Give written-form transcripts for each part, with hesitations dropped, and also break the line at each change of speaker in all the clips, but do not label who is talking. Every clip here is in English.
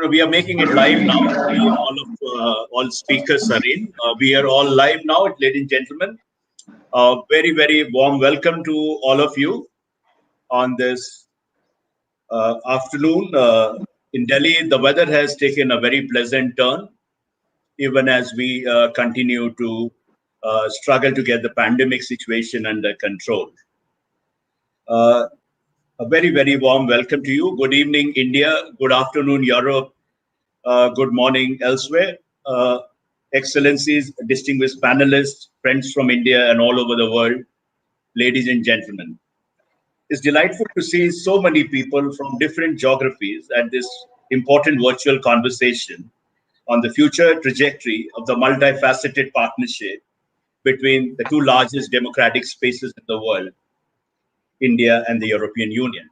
We are making it live now. All speakers are in. We are all live now, ladies and gentlemen. Very, very warm welcome to all of you on this afternoon. In Delhi, the weather has taken a very pleasant turn, even as we continue to struggle to get the pandemic situation under control. A very, very warm welcome to you. Good evening, India. Good afternoon, Europe. Good morning elsewhere. Excellencies, distinguished panelists, friends from India and all over the world, ladies and gentlemen. It's delightful to see so many people from different geographies at this important virtual conversation on the future trajectory of the multifaceted partnership between the two largest democratic spaces in the world, India and the European Union.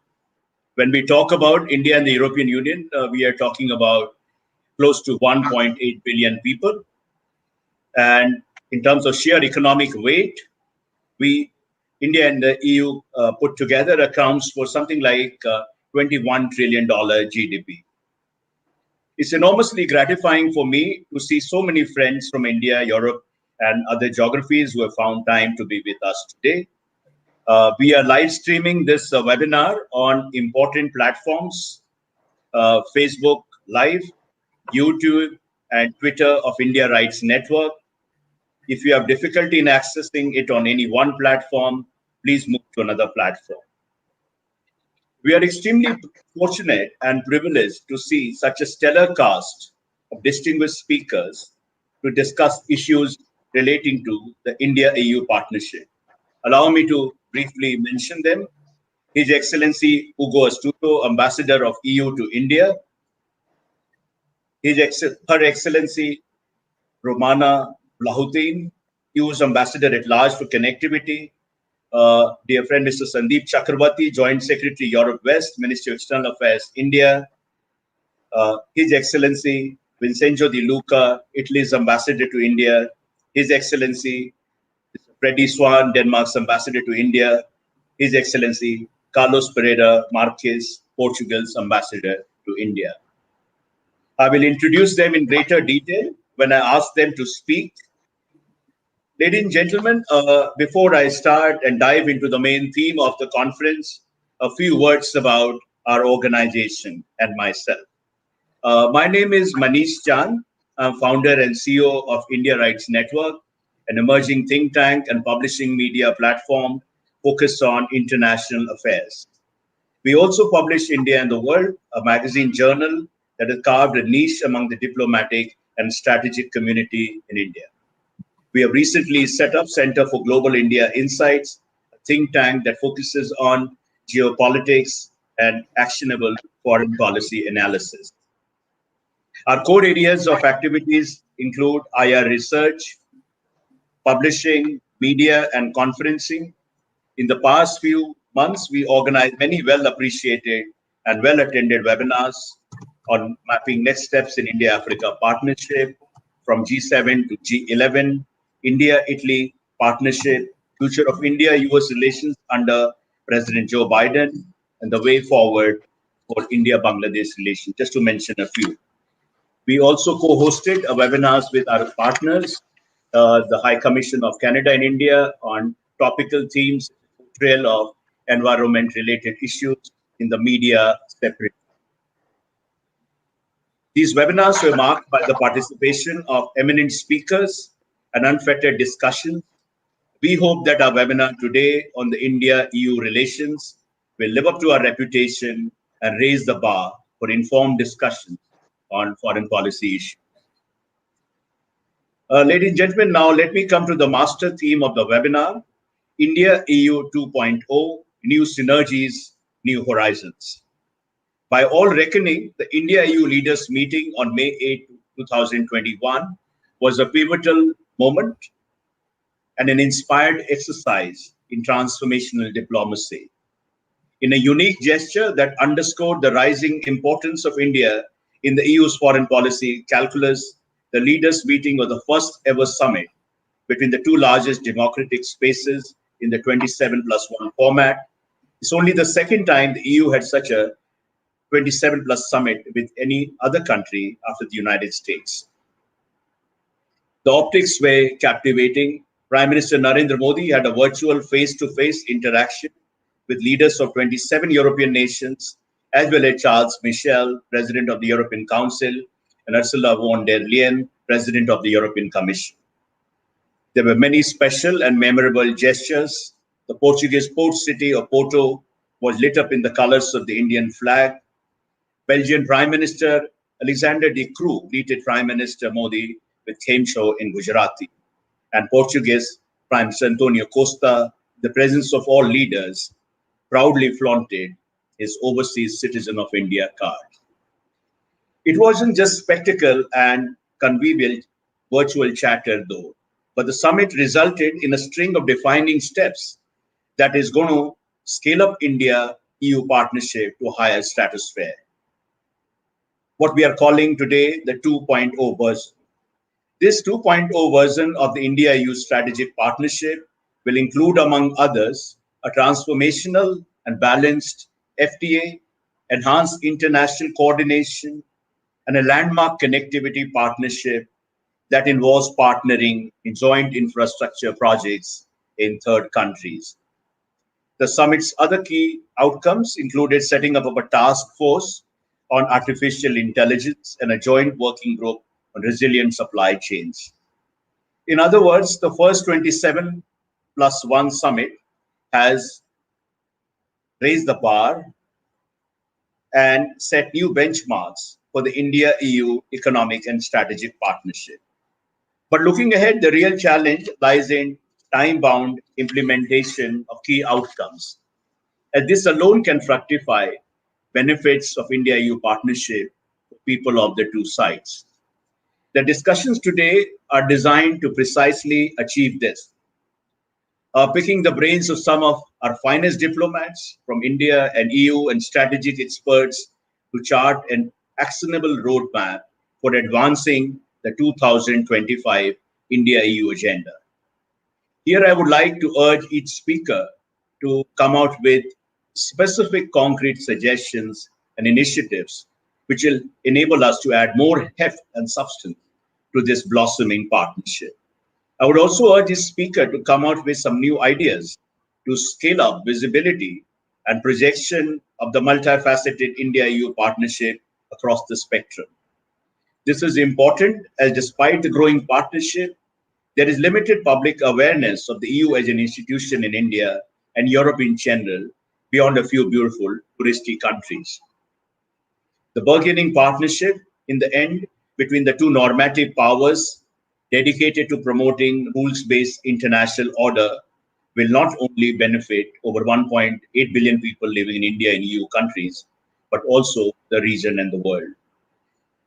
When we talk about India and the European Union, we are talking about close to 1.8 billion people. And in terms of sheer economic weight, India and the EU put together accounts for something like $21 trillion GDP. It's enormously gratifying for me to see so many friends from India, Europe, and other geographies who have found time to be with us today. We are live streaming this webinar on important platforms, Facebook Live, YouTube, and Twitter of India Rights Network. If you have difficulty in accessing it on any one platform, please move to another platform. We are extremely fortunate and privileged to see such a stellar cast of distinguished speakers to discuss issues relating to the India-EU partnership. Allow me to briefly mention them. His Excellency Ugo Astuto, Ambassador of EU to India. Her Excellency Romana Blahutin, EU's Ambassador at Large for Connectivity. Dear friend Mr. Sandeep Chakrabarti, Joint Secretary Europe West, Ministry of External Affairs, India. His Excellency Vincenzo Di Luca, Italy's Ambassador to India. His Excellency Freddy Swan, Denmark's Ambassador to India. His Excellency Carlos Pereira Marques, Portugal's Ambassador to India. I will introduce them in greater detail when I ask them to speak. Ladies and gentlemen, before I start and dive into the main theme of the conference, a few words about our organization and myself. My name is Manish Chand. I'm founder and CEO of India Rights Network, an emerging think tank and publishing media platform focused on international affairs. We also publish India and the World, a magazine journal that has carved a niche among the diplomatic and strategic community in India. We have recently set up Center for Global India Insights, a think tank that focuses on geopolitics and actionable foreign policy analysis. Our core areas of activities include IR research, publishing, media, and conferencing. In the past few months, we organized many well-appreciated and well-attended webinars on mapping next steps in India-Africa partnership, from G7 to G11, India-Italy partnership, future of India-US relations under President Joe Biden, and the way forward for India-Bangladesh relations, just to mention a few. We also co-hosted webinars with our partners, the High Commission of Canada and India, on topical themes, portrayal of environment-related issues in the media separately. These webinars were marked by the participation of eminent speakers and unfettered discussion. We hope that our webinar today on the India-EU relations will live up to our reputation and raise the bar for informed discussions on foreign policy issues. Ladies and gentlemen, now let me come to the master theme of the webinar, India-EU 2.0, New Synergies, New Horizons. By all reckoning, the India-EU leaders meeting on May 8, 2021 was a pivotal moment and an inspired exercise in transformational diplomacy. In a unique gesture that underscored the rising importance of India in the EU's foreign policy calculus, the leaders meeting was the first ever summit between the two largest democratic spaces in the 27+1 format. It's only the second time the EU had such a 27 plus summit with any other country after the United States. The optics were captivating. Prime Minister Narendra Modi had a virtual face-to-face interaction with leaders of 27 European nations, as well as Charles Michel, President of the European Council, and Ursula von der Leyen, President of the European Commission. There were many special and memorable gestures. The Portuguese port city of Porto was lit up in the colors of the Indian flag. Belgian Prime Minister Alexander De Croo greeted Prime Minister Modi with Kemsho in Gujarati. And Portuguese Prime Minister Antonio Costa, the presence of all leaders, proudly flaunted his Overseas Citizen of India card. It wasn't just spectacle and convivial virtual chatter, though, but the summit resulted in a string of defining steps that is going to scale up India-EU partnership to a higher stratosphere. What we are calling today the 2.0 version. This 2.0 version of the India-EU strategic partnership will include, among others, a transformational and balanced FTA, enhanced international coordination, and a landmark connectivity partnership that involves partnering in joint infrastructure projects in third countries. The summit's other key outcomes included setting up of a task force on artificial intelligence and a joint working group on resilient supply chains. In other words, the first 27 plus 1 summit has raised the bar and set new benchmarks for the India-EU economic and strategic partnership. But looking ahead, the real challenge lies in time-bound implementation of key outcomes, as this alone can fructify benefits of India-EU partnership for people of the two sides. The discussions today are designed to precisely achieve this. Picking the brains of some of our finest diplomats from India and EU and strategic experts to chart an actionable roadmap for advancing the 2025 India-EU agenda. Here, I would like to urge each speaker to come out with specific concrete suggestions and initiatives which will enable us to add more heft and substance to this blossoming partnership. I would also urge each speaker to come out with some new ideas to scale up visibility and projection of the multifaceted India-EU partnership across the spectrum. This is important as despite the growing partnership, there is limited public awareness of the EU as an institution in India and Europe in general, beyond a few beautiful touristy countries. The burgeoning partnership, in the end, between the two normative powers dedicated to promoting rules-based international order will not only benefit over 1.8 billion people living in India and EU countries, but also the region and the world.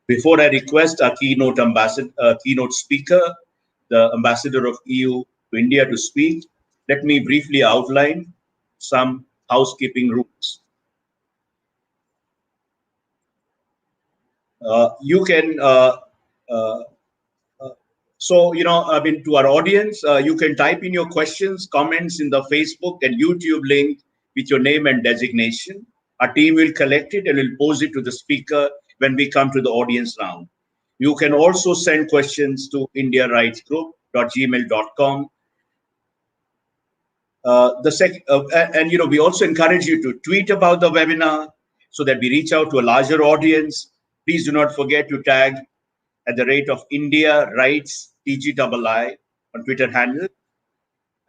Before I request our keynote speaker, the ambassador of EU to India to speak, let me briefly outline some housekeeping rules. You can to our audience, you can type in your questions, comments in the Facebook and YouTube link with your name and designation. Our team will collect it and will pose it to the speaker when we come to the audience round. You can also send questions to indiarightsgroup.gmail.com. We also encourage you to tweet about the webinar so that we reach out to a larger audience. Please do not forget to tag at the rate of India Rights TGII on Twitter handle.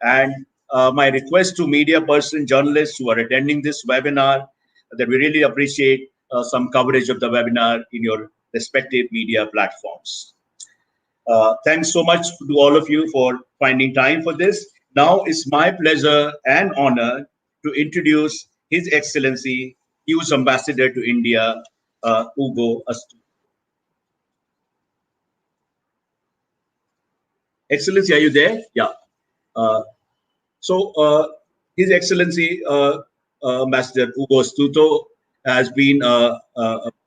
And my request to media person, journalists who are attending this webinar, that we really appreciate some coverage of the webinar in your respective media platforms. Thanks so much to all of you for finding time for this. Now it's my pleasure and honor to introduce His Excellency, EU's Ambassador to India, Ugo Astu. Excellency, are you there? Yeah. His Excellency, Ambassador Ugo Astuto has been a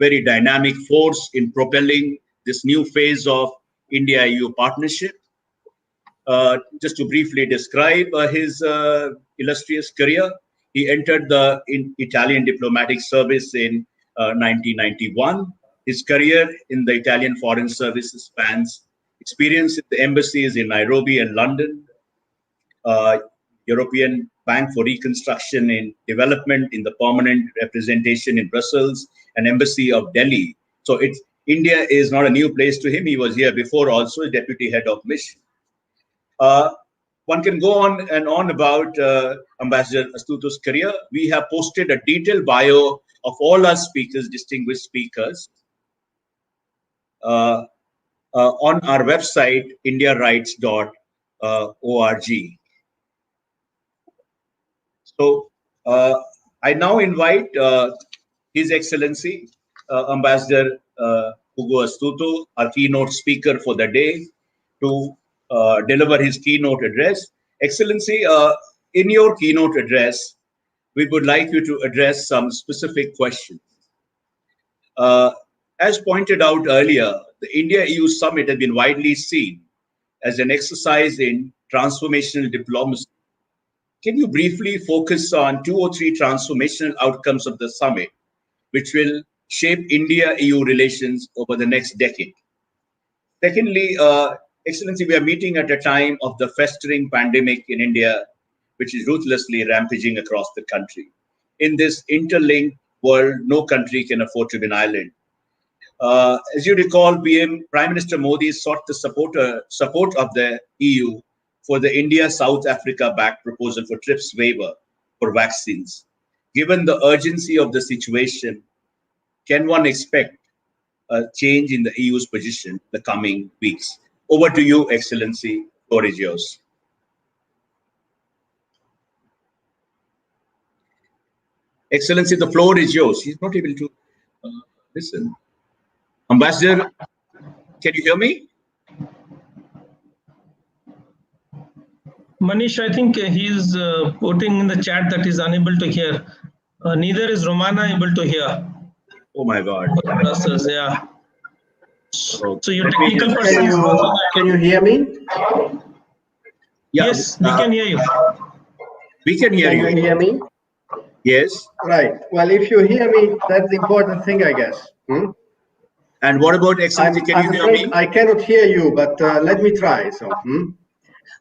very dynamic force in propelling this new phase of India-EU partnership. Just to briefly describe his illustrious career, he entered the Italian diplomatic service in 1991. His career in the Italian Foreign Services spans experience in the embassies in Nairobi and London, European Bank for Reconstruction and Development in the permanent representation in Brussels, and Embassy of Delhi. So India is not a new place to him. He was here before also, deputy head of mission. One can go on and on about Ambassador Astuto's career. We have posted a detailed bio of all our speakers, distinguished speakers, on our website, indiarights.org. So I now invite His Excellency Ambassador Hugo Astuto, our keynote speaker for the day, to deliver his keynote address. Excellency, in your keynote address, we would like you to address some specific questions. As pointed out earlier, the India-EU summit has been widely seen as an exercise in transformational diplomacy. Can you briefly focus on 2 or 3 transformational outcomes of the summit, which will shape India-EU relations over the next decade? Secondly, Excellency, we are meeting at a time of the festering pandemic in India, which is ruthlessly rampaging across the country. In this interlinked world, no country can afford to be an island. As you recall, Prime Minister Modi sought the support of the EU for the India-South Africa-backed proposal for TRIPS waiver for vaccines. Given the urgency of the situation, can one expect a change in the EU's position the coming weeks? Over to you, Excellency. Floor is yours. Excellency, the floor is yours. He's not able to listen. Ambassador, can you hear me?
Manish, I think he's putting in the chat that he's unable to hear. Neither is Romana able to hear.
Oh my God.
Process, yeah. So your
Can
technical person is
can you hear me?
Yeah,
yes, we can hear you.
We can hear you.
Can you hear me?
Yes.
Right. Well, if you hear me, that's the important thing, I guess.
And what about Excellency? Can you hear me?
I cannot hear you, but let me try. So.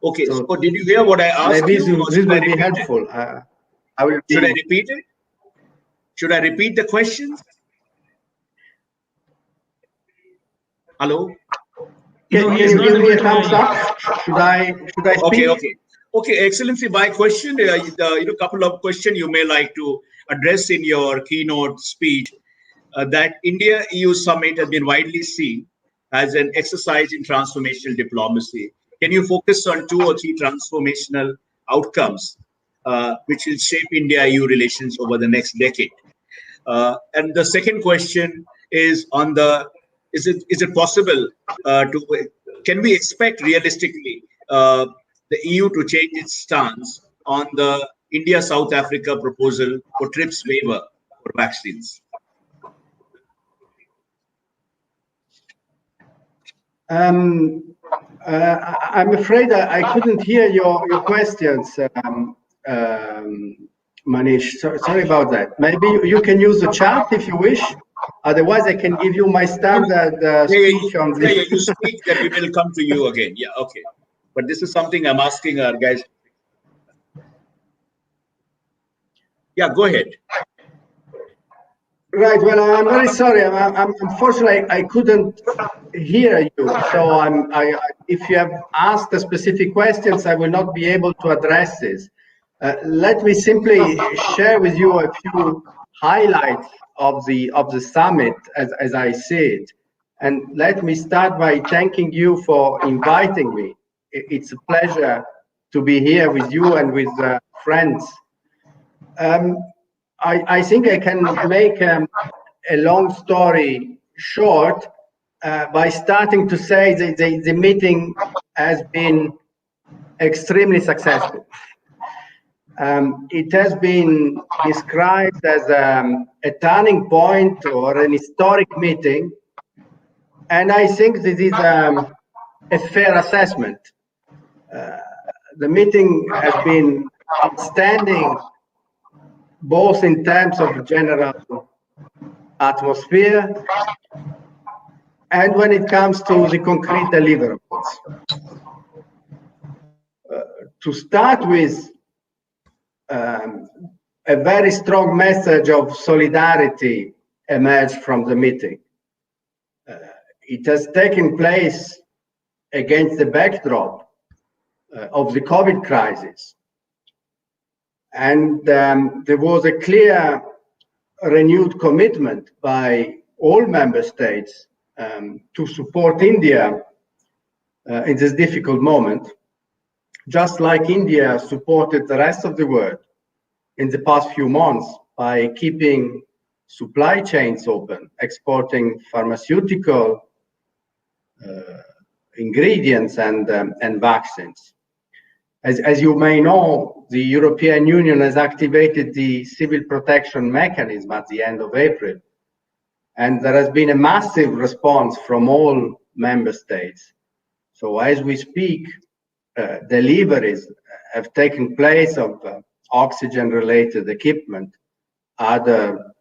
Okay. So did you hear what I asked
maybe
you?
This will be helpful. I will.
Should I repeat it? Should I repeat the questions? Hello.
Can you give me a thumbs up? Should I speak?
Okay. Excellency, my question, a couple of questions you may like to address in your keynote speech. That India-EU summit has been widely seen as an exercise in transformational diplomacy. Can you focus on 2 or 3 transformational outcomes which will shape India-EU relations over the next decade? And the second question is on is it possible can we expect realistically the EU to change its stance on the India-South Africa proposal for TRIPS waiver for vaccines?
I'm afraid I couldn't hear your questions, Manish. Sorry about that. Maybe you can use the chat if you wish. Otherwise, I can give you my standard speech on this.
Yeah, you speak, then we will come to you again. Yeah, okay. But this is something I'm asking our guys. Yeah, go ahead.
Right. Well, I'm very sorry. Unfortunately, I couldn't hear you. So if you have asked the specific questions, I will not be able to address this. Let me simply share with you a few highlights of the summit as I see it. And let me start by thanking you for inviting me. It's a pleasure to be here with you and with friends. I think I can make a long story short by starting to say that the meeting has been extremely successful. It has been described as a turning point or an historic meeting, and I think this is a fair assessment. The meeting has been outstanding, both in terms of general atmosphere, and when it comes to the concrete deliverables. To start with, a very strong message of solidarity emerged from the meeting. It has taken place against the backdrop of the COVID crisis. And there was a clear, renewed commitment by all member states to support India in this difficult moment, just like India supported the rest of the world in the past few months by keeping supply chains open, exporting pharmaceutical ingredients and vaccines. As you may know, the European Union has activated the civil protection mechanism at the end of April, and there has been a massive response from all member states. So as we speak, deliveries have taken place of oxygen-related equipment, other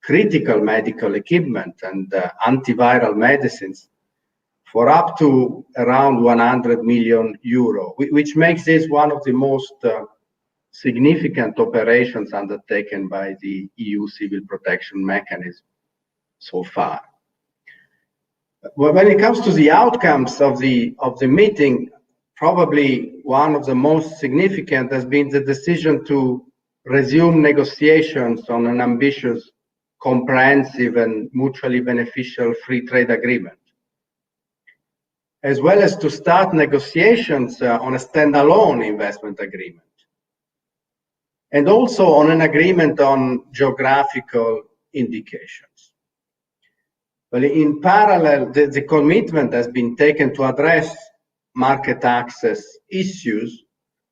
critical medical equipment, and antiviral medicines for up to around 100 million euro, which makes this one of the most significant operations undertaken by the EU civil protection mechanism so far. When it comes to the outcomes of the meeting, probably one of the most significant has been the decision to resume negotiations on an ambitious, comprehensive, and mutually beneficial free trade agreement, as well as to start negotiations on a standalone investment agreement, and also on an agreement on geographical indications. Well, in parallel, the commitment has been taken to address market access issues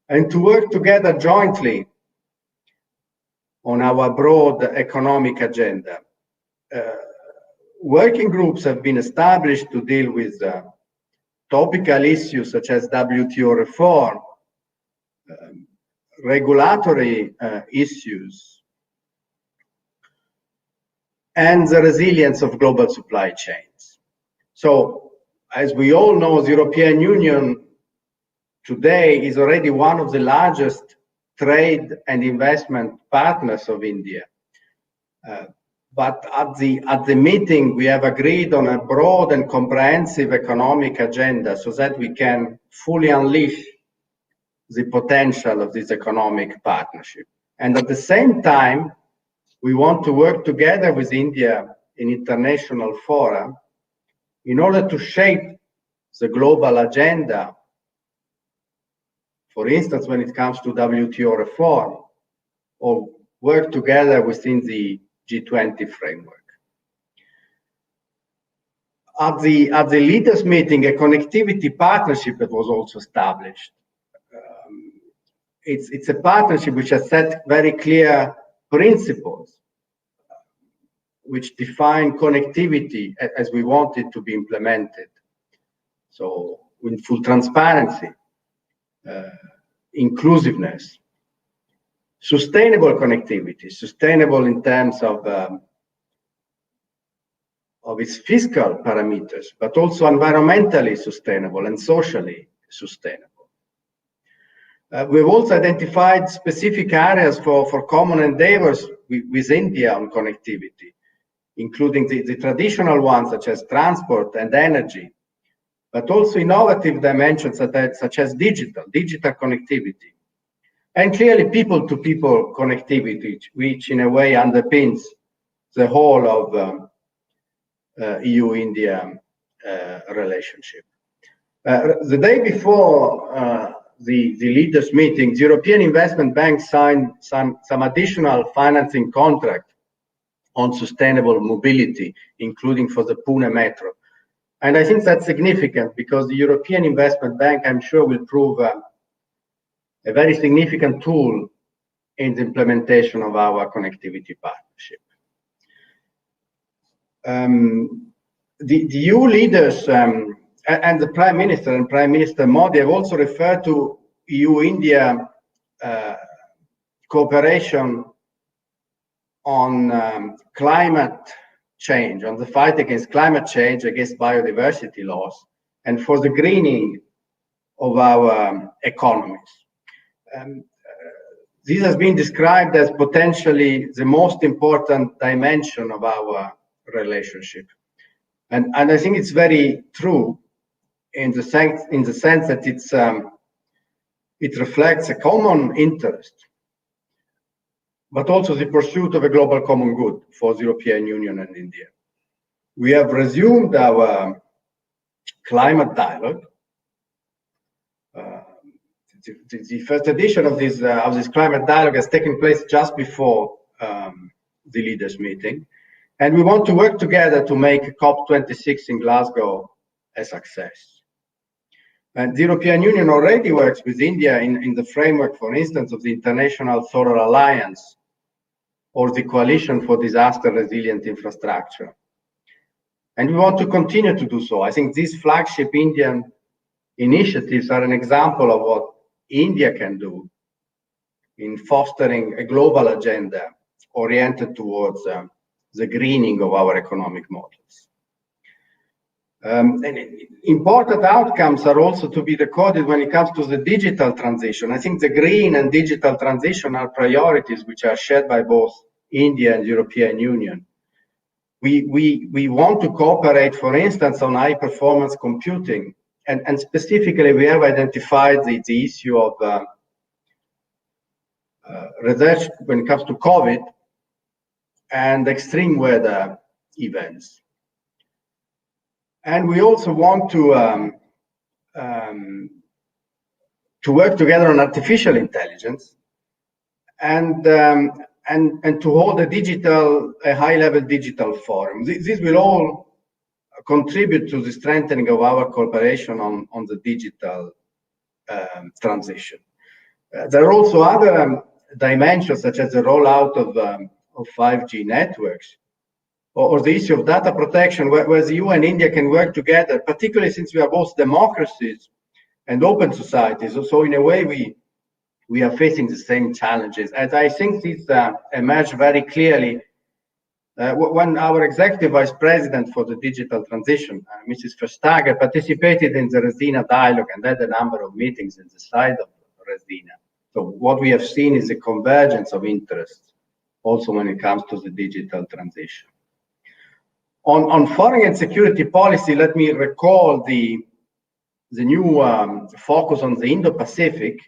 and to work together jointly on our broad economic agenda. Working groups have been established to deal with topical issues such as WTO reform, regulatory issues, and the resilience of global supply chains. So, as we all know, the European Union today is already one of the largest trade and investment partners of India. But at the meeting, we have agreed on a broad and comprehensive economic agenda so that we can fully unleash the potential of this economic partnership. And at the same time, we want to work together with India in international fora in order to shape the global agenda, for instance, when it comes to WTO reform, or work together within the G20 framework. At the leaders' meeting, a connectivity partnership that was also established. It's a partnership which has set very clear principles which define connectivity as we want it to be implemented. So, with full transparency, inclusiveness, sustainable connectivity, sustainable in terms of its fiscal parameters, but also environmentally sustainable and socially sustainable. We've also identified specific areas for common endeavors with India on connectivity, including the traditional ones such as transport and energy, but also innovative dimensions such as digital connectivity, and clearly people-to-people connectivity, which in a way underpins the whole of EU-India relationship. The day before the leaders' meeting, the European Investment Bank signed some additional financing contract on sustainable mobility, including for the Pune Metro. And I think that's significant because the European Investment Bank, I'm sure, will prove a very significant tool in the implementation of our connectivity partnership. The EU leaders and the Prime Minister and Prime Minister Modi have also referred to EU-India cooperation on climate change, on the fight against climate change, against biodiversity loss, and for the greening of our economies. This has been described as potentially the most important dimension of our relationship. And I think it's very true in the sense that it reflects a common interest, but also the pursuit of a global common good for the European Union and India. We have resumed our climate dialogue. The first edition of this climate dialogue has taken place just before the leaders' meeting, and we want to work together to make COP26 in Glasgow a success. And the European Union already works with India in the framework, for instance, of the International Solar Alliance or the Coalition for Disaster Resilient Infrastructure. And we want to continue to do so. I think these flagship Indian initiatives are an example of what India can do in fostering a global agenda oriented towards the greening of our economic models. And important outcomes are also to be recorded when it comes to the digital transition. I think the green and digital transition are priorities which are shared by both India and the European Union. We want to cooperate, for instance, on high performance computing. And specifically, we have identified the issue of research when it comes to COVID and extreme weather events. And we also want to work together on artificial intelligence and to hold a high-level digital forum. This will all contribute to the strengthening of our cooperation on the digital transition. There are also other dimensions, such as the rollout of 5G networks, or the issue of data protection, where the EU and India can work together, particularly since we are both democracies and open societies. So in a way, we are facing the same challenges. And I think this emerged very clearly when our executive vice president for the digital transition, Mrs. Verstager, participated in the Resina dialogue and had a number of meetings inside of Resina. So what we have seen is a convergence of interests also when it comes to the digital transition. On foreign and security policy, let me recall the new focus on the Indo-Pacific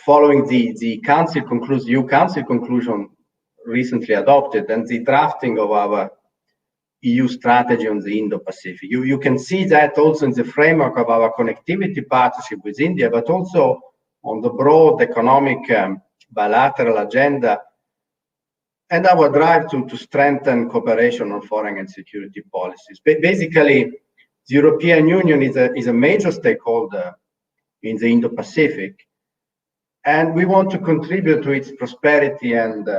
following the EU Council conclusion recently adopted and the drafting of our EU strategy on the Indo-Pacific. You can see that also in the framework of our connectivity partnership with India, but also on the broad economic bilateral agenda and our drive to strengthen cooperation on foreign and security policies. Basically, the European Union is a major stakeholder in the Indo-Pacific, and we want to contribute to its prosperity and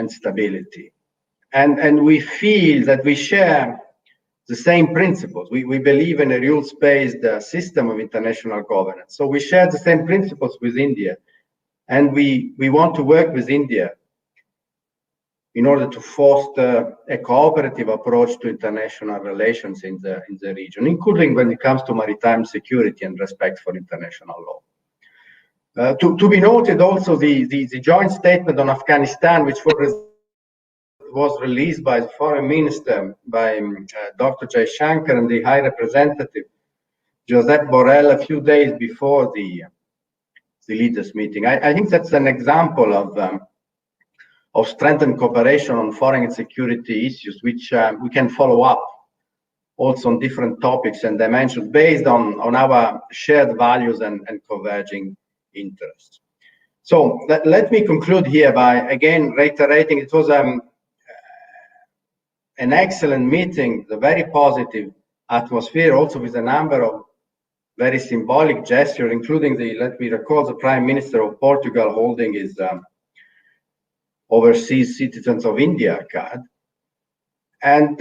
stability. And we feel that we share the same principles. We believe in a rules-based system of international governance. So we share the same principles with India, and we want to work with India in order to foster a cooperative approach to international relations in the region, including when it comes to maritime security and respect for international law. To be noted also the joint statement on Afghanistan, which was released by the foreign minister, by Dr. Jaishankar and the High Representative, Josep Borrell, a few days before the leaders' meeting. I think that's an example of strengthened cooperation on foreign and security issues, which we can follow up also on different topics and dimensions based on our shared values and converging interests. So let me conclude here by again reiterating it was an excellent meeting, a very positive atmosphere, also with a number of very symbolic gestures, including let me recall, the Prime Minister of Portugal holding his Overseas Citizens of India card. And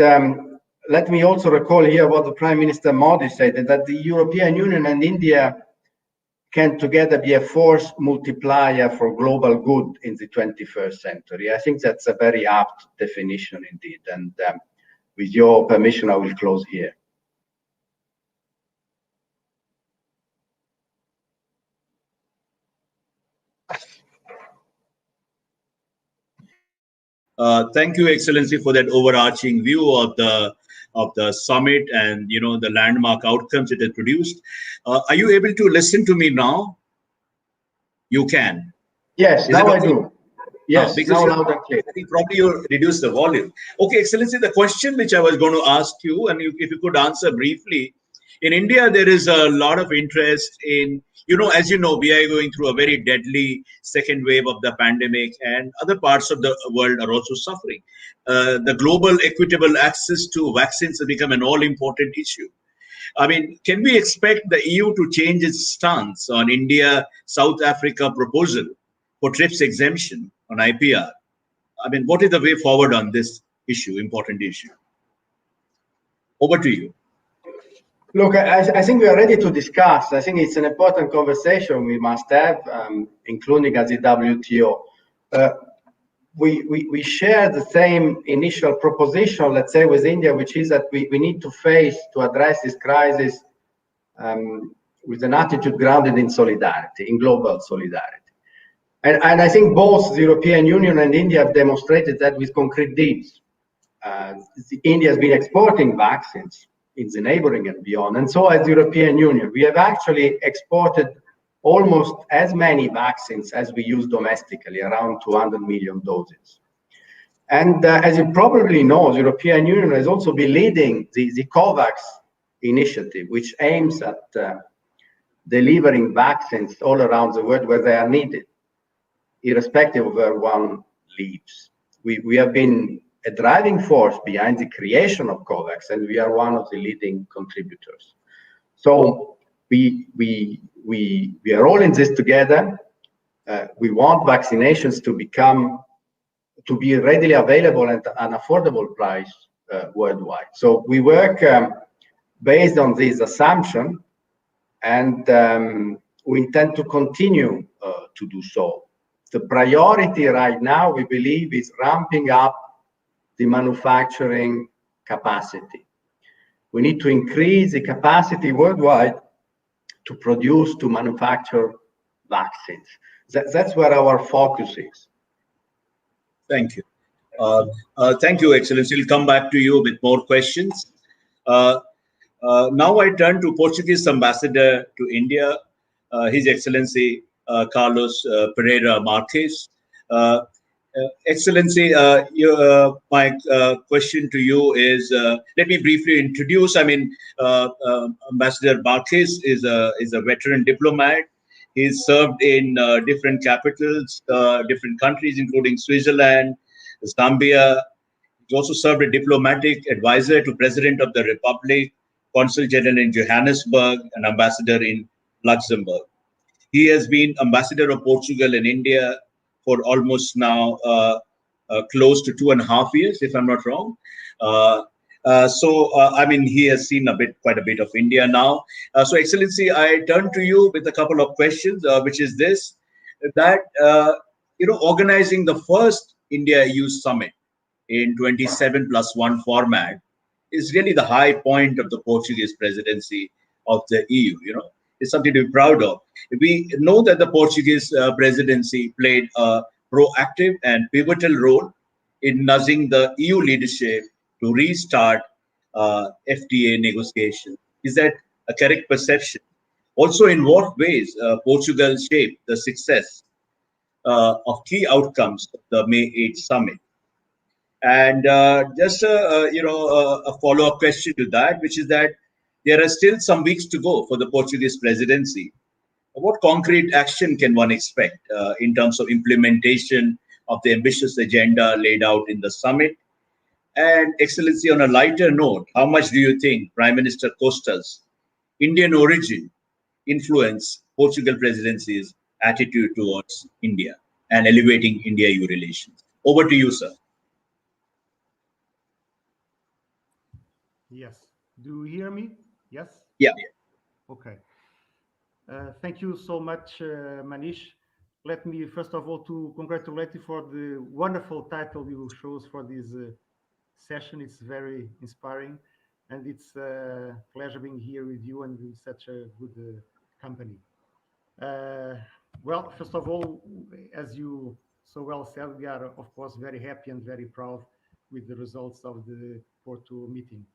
let me also recall here what the Prime Minister Modi said, that the European Union and India can together be a force multiplier for global good in the 21st century. I think that's a very apt definition indeed. And with your permission, I will close here.
Thank you, Excellency, for that overarching view of the summit and the landmark outcomes it has produced. Are you able to listen to me now? You can.
Yes, now I do. Yes,
because
now loud and clear.
I think probably you reduce the volume. Okay, Excellency, the question which I was going to ask you, and if you could answer briefly, in India, there is a lot of interest in, as you know, we are going through a very deadly second wave of the pandemic, and other parts of the world are also suffering. The global equitable access to vaccines has become an all-important issue. I mean, can we expect the EU to change its stance on India-South Africa proposal for TRIPS exemption on IPR? I mean, what is the way forward on this issue, important issue? Over to you.
Look, I think we are ready to discuss. I think it's an important conversation we must have, including as the WTO. We share the same initial proposition, let's say, with India, which is that we need to address this crisis with an attitude grounded in solidarity, in global solidarity. And I think both the European Union and India have demonstrated that with concrete deeds. India has been exporting vaccines in the neighboring and beyond, and so has the European Union. We have actually exported almost as many vaccines as we use domestically, around 200 million doses. And as you probably know, the European Union has also been leading the COVAX initiative, which aims at delivering vaccines all around the world where they are needed, irrespective of where one lives. We have been a driving force behind the creation of COVAX, and we are one of the leading contributors. So we are all in this together. We want vaccinations to be readily available at an affordable price worldwide. So we work based on this assumption, and we intend to continue to do so. The priority right now, we believe, is ramping up the manufacturing capacity. We need to increase the capacity worldwide to produce, to manufacture vaccines. That's where our focus is.
Thank you. Thank you, Excellency. We'll come back to you with more questions. Now I turn to Portuguese Ambassador to India, His Excellency Carlos Pereira Marques. Excellency, my question to you is, let me briefly introduce. I mean, Ambassador Marques is a veteran diplomat. He's served in different capitals, different countries, including Switzerland, Zambia. He's also served as diplomatic advisor to President of the Republic, Consul General in Johannesburg, and ambassador in Luxembourg. He has been ambassador of Portugal in India for almost now close to 2.5 years, if I'm not wrong. I mean, he has seen quite a bit of India now. So, Excellency, I turn to you with a couple of questions, which is this: that organizing the first India-EU summit in 27+1 format is really the high point of the Portuguese presidency of the EU. It's something to be proud of. We know that the Portuguese presidency played a proactive and pivotal role in nudging the EU leadership to restart FTA negotiations. Is that a correct perception? Also, in what ways Portugal shaped the success of key outcomes of the May 8th summit? And just a follow-up question to that, which is that there are still some weeks to go for the Portuguese presidency. What concrete action can one expect in terms of implementation of the ambitious agenda laid out in the summit? And Excellency, on a lighter note, how much do you think Prime Minister Costa's Indian origin influence Portugal presidency's attitude towards India and elevating India-EU relations? Over to you, sir.
Yes. Do you hear me? Yes?
Yeah.
Okay. Thank you so much, Manish. Let me first of all to congratulate you for the wonderful title you chose for this session. It's very inspiring, and it's a pleasure being here with you and with such a good company. Well, first of all, as you so well said, we are of course very happy and very proud with the results of the Porto meeting.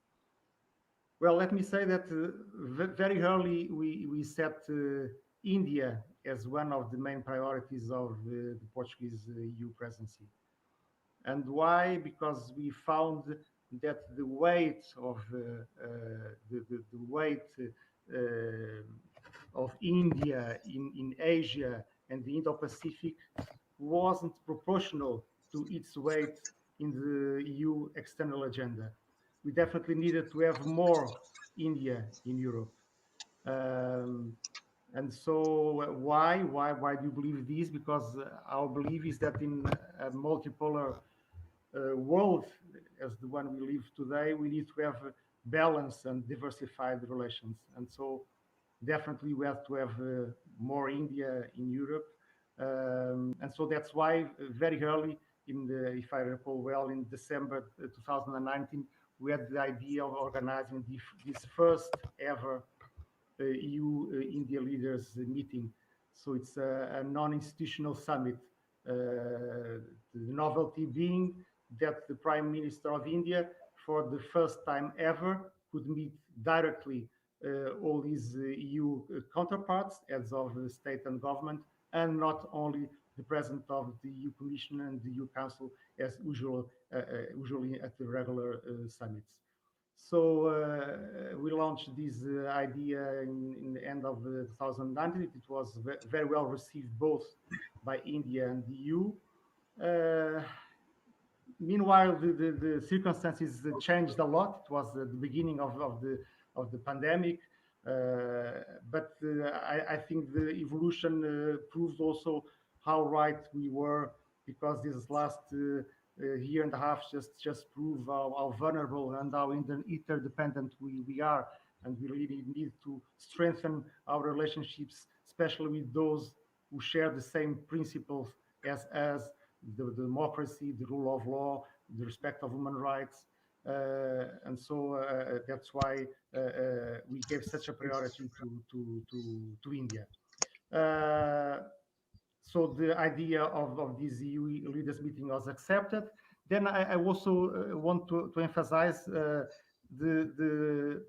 Well, let me say that very early we set India as one of the main priorities of the Portuguese EU presidency. And why? Because we found that the weight of of India in Asia and the Indo-Pacific wasn't proportional to its weight in the EU external agenda. We definitely needed to have more India in Europe. And so why do you believe this? Because our belief is that in a multipolar world as the one we live today, we need to have balanced and diversified relations. And so definitely we have to have more India in Europe. And so that's why very early in the, if I recall well, in December 2019, we had the idea of organizing this first ever EU-India leaders meeting. So it's a non-institutional summit. The novelty being that the Prime Minister of India, for the first time ever, could meet directly all his EU counterparts, heads of state and government, and not only the President of the EU Commission and the EU Council as usually at the regular summits. So we launched this idea in the end of 2019. It was very well received both by India and the EU. Meanwhile, the circumstances changed a lot. It was the beginning of the pandemic, but I think the evolution proved also how right we were, because this last year and a half just prove how vulnerable and how interdependent we are, and we really need to strengthen our relationships, especially with those who share the same principles as us: the democracy, the rule of law, the respect of human rights. And so that's why we gave such a priority to India. So the idea of this EU leaders meeting was accepted. Then I also want to emphasize the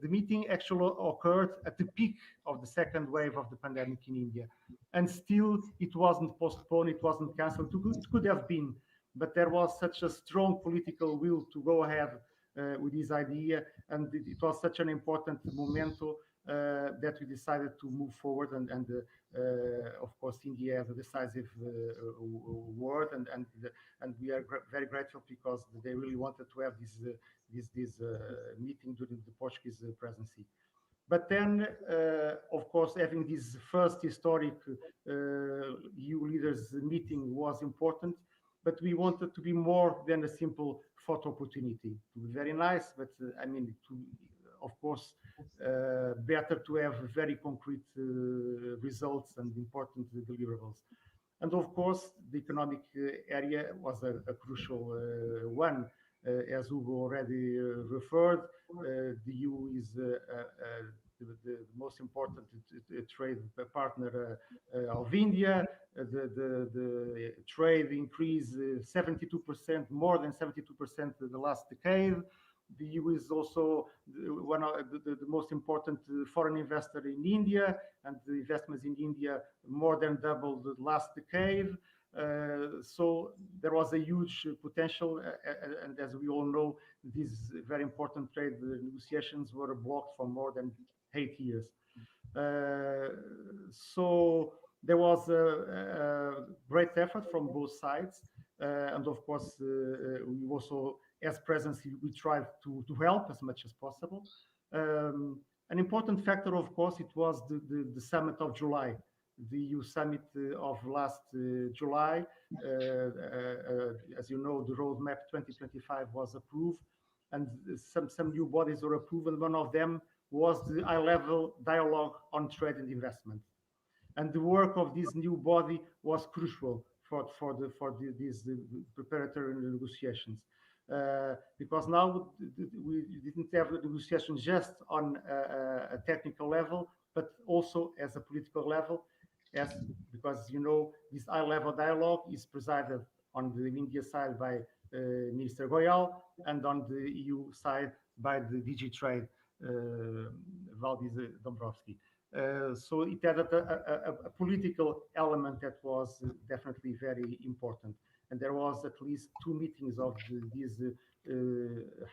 meeting actually occurred at the peak of the second wave of the pandemic in India. And still it wasn't postponed, it wasn't cancelled. It could have been, but there was such a strong political will to go ahead with this idea, and it was such an important memento that we decided to move forward, and of course India has a decisive word, and we are very grateful because they really wanted to have this meeting during the Portuguese presidency. But then, of course, having this first historic EU leaders meeting was important, but we wanted to be more than a simple photo opportunity. To be very nice, but I mean, of course, better to have very concrete results and important deliverables. And of course, the economic area was a crucial one. As Hugo already referred, the EU is the most important trade partner of India. The trade increased 72%, more than 72% in the last decade. The EU is also one of the most important foreign investor in India, and the investments in India more than doubled the last decade. So there was a huge potential, and as we all know, these very important trade negotiations were blocked for more than 8 years. So there was a great effort from both sides, and of course we also, as presidency, we tried to help as much as possible. An important factor, of course, it was the summit of July. The EU summit of last July. As you know, the roadmap 2025 was approved, and some new bodies were approved, and one of them was the high-level dialogue on trade and investment. And the work of this new body was crucial these preparatory negotiations. Because now we didn't have negotiations just on a technical level, but also as a political level, because this high-level dialogue is presided on the India side by Minister Goyal, and on the EU side by the DG Trade, Valdis Dombrovski. So it had a political element that was definitely very important. And there was at least 2 meetings of this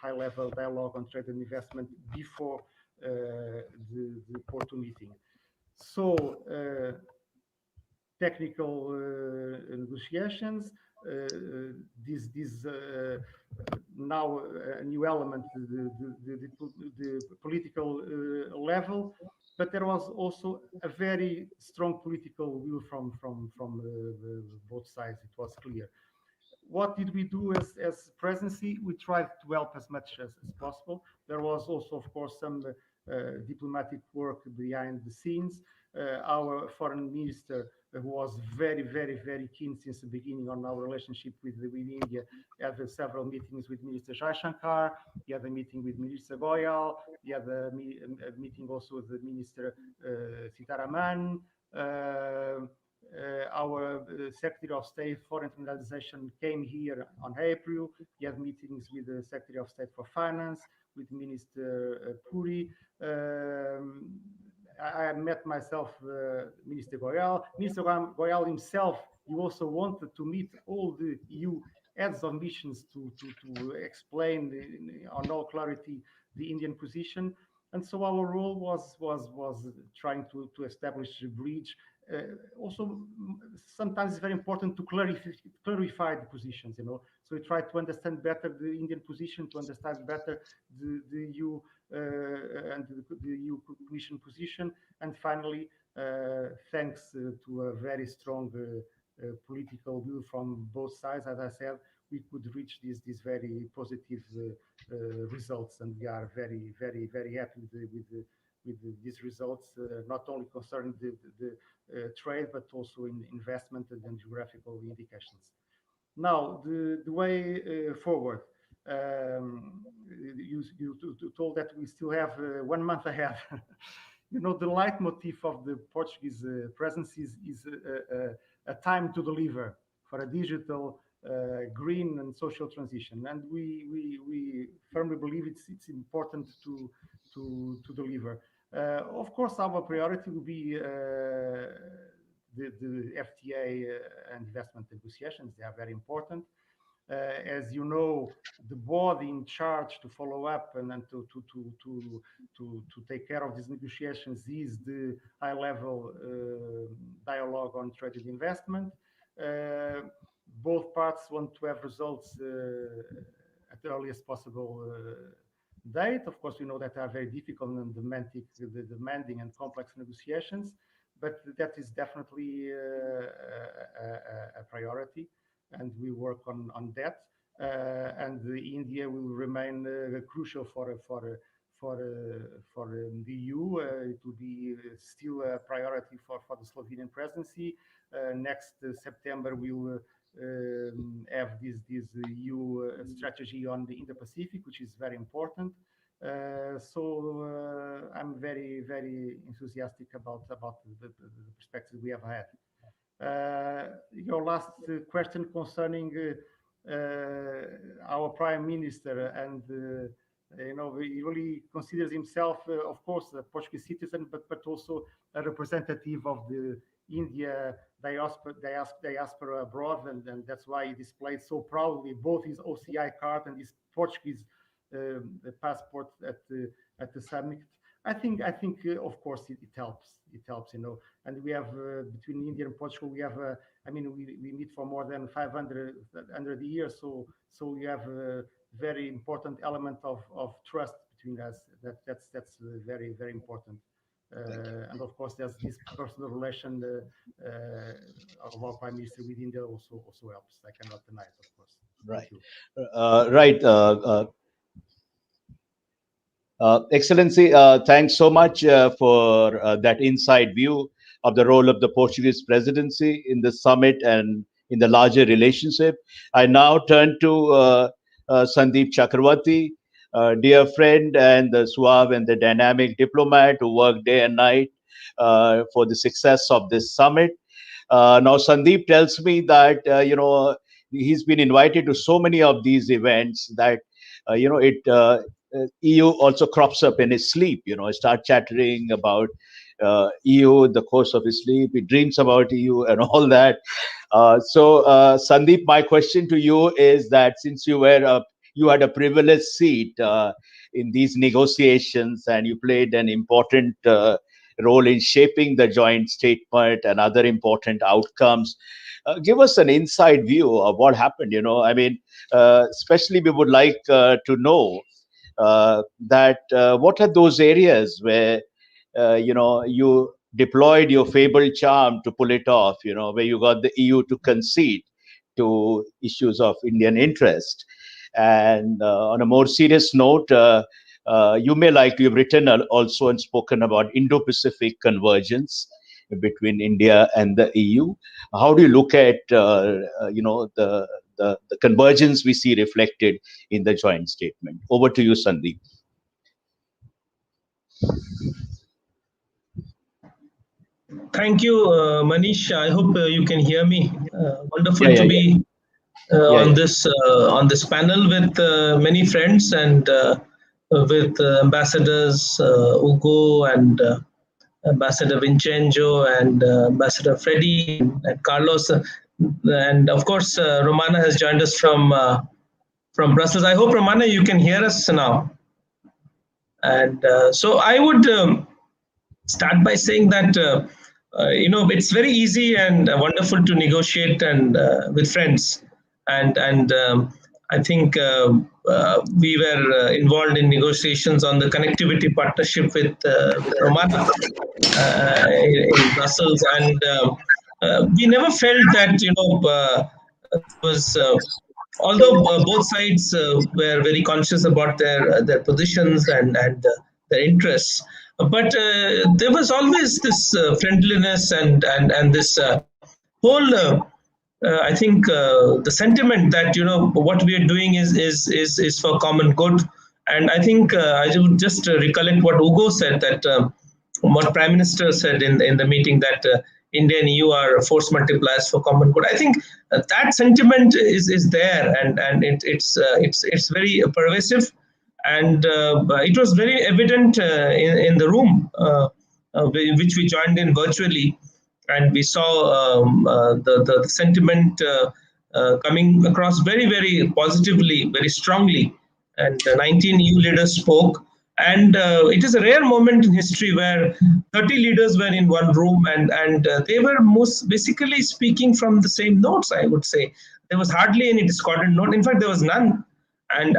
high-level dialogue on trade and investment before the Porto meeting. So technical negotiations, this now a new element, the political level, but there was also a very strong political will from both sides. It was clear. What did we do as presidency? We tried to help as much as possible. There was also, of course, some diplomatic work behind the scenes. Our foreign minister, who was very, very, very keen since the beginning on our relationship with India, had several meetings with Minister Jai Shankar. He had a meeting with Minister Goyal. He had a meeting also with the Minister Sitaraman. Our Secretary of State for Internationalization came here on April. He had meetings with the Secretary of State for Finance, with Minister Puri. I met myself, Minister Goyal. Minister Goyal himself, he also wanted to meet all the EU heads of missions to explain on all clarity the Indian position. And so our role was trying to establish a bridge. Also, sometimes it's very important to clarify the positions, So we try to understand better the Indian position, to understand better the EU and the EU Commission position. And finally, thanks to a very strong political will from both sides, as I said, we could reach these very positive results, and we are very, very, very happy with these results, not only concerning the trade, but also in investment and geographical indications. Now, the way forward. You told that we still have 1 month ahead. The leitmotif of the Portuguese presidency is a time to deliver for a digital, green and social transition, and we firmly believe it's important to deliver. Of course, our priority will be the FTA and investment negotiations. They are very important. As you know, the board in charge to follow up and to take care of these negotiations is the high-level dialogue on trade and investment. Both parts want to have results at the earliest possible date. Of course, we know that are very difficult and demanding and complex negotiations, but that is definitely a priority, and we work on that. And India will remain crucial for the EU. It will be still a priority for the Slovenian presidency. Next September, we will have this EU strategy on the Indo-Pacific, which is very important. So I'm very, very enthusiastic about the perspective we have ahead. Your last question concerning our Prime Minister, and he really considers himself, of course, a Portuguese citizen, but also a representative of the India diaspora abroad, and that's why he displayed so proudly both his OCI card and his Portuguese passport at the summit. I think of course it helps, and we have between India and Portugal, we have we meet for more than 500 years, so we have a very important element of trust between us. That's very, very important. And of course, there's this personal relation of our Prime Minister with India also helps. I cannot deny it, of course.
Right. Excellency, thanks so much for that inside view. of the role of the Portuguese presidency in the summit and in the larger relationship. I now turn to Sandeep Chakravarti, dear friend and the suave and the dynamic diplomat who worked day and night for the success of this summit. Now, Sandeep tells me that, he's been invited to so many of these events that, EU also crops up in his sleep, start chattering about EU in the course of his sleep. He dreams about EU and all that. Sandeep, my question to you is that since you had a privileged seat in these negotiations and you played an important role in shaping the joint statement and other important outcomes, give us an inside view of what happened. Especially we would like to know that what are those areas where you deployed your fabled charm to pull it off, where you got the EU to concede to issues of Indian interest. And on a more serious note, you may likely have written also and spoken about Indo-Pacific convergence between India and the EU. How do you look at the convergence we see reflected in the joint statement? Over to you, Sandeep.
Thank you, Manish. I hope you can hear me. Wonderful to be on this panel with many friends and with ambassadors Ugo and Ambassador Vincenzo and Ambassador Freddy and Carlos, and of course Romana has joined us from Brussels. I hope, Romana, you can hear us now. And so I would start by saying that it's very easy and wonderful to negotiate and with friends, and I think we were involved in negotiations on the connectivity partnership with Romana in Brussels, and we never felt that was. Although both sides were very conscious about their positions and their interests, but there was always this friendliness and this whole. I think the sentiment that what we are doing is for common good, and I think I would just recollect what Ugo said, that what Prime Minister said in the meeting, that India and EU are force multipliers for common good. I think that sentiment is there, and it's very pervasive, and it was very evident in the room which we joined in virtually, and we saw the sentiment coming across very, very positively, very strongly, and 19 EU leaders spoke. And it is a rare moment in history where 30 leaders were in one room, and they were most basically speaking from the same notes. I would say there was hardly any discordant note. In fact, there was none, and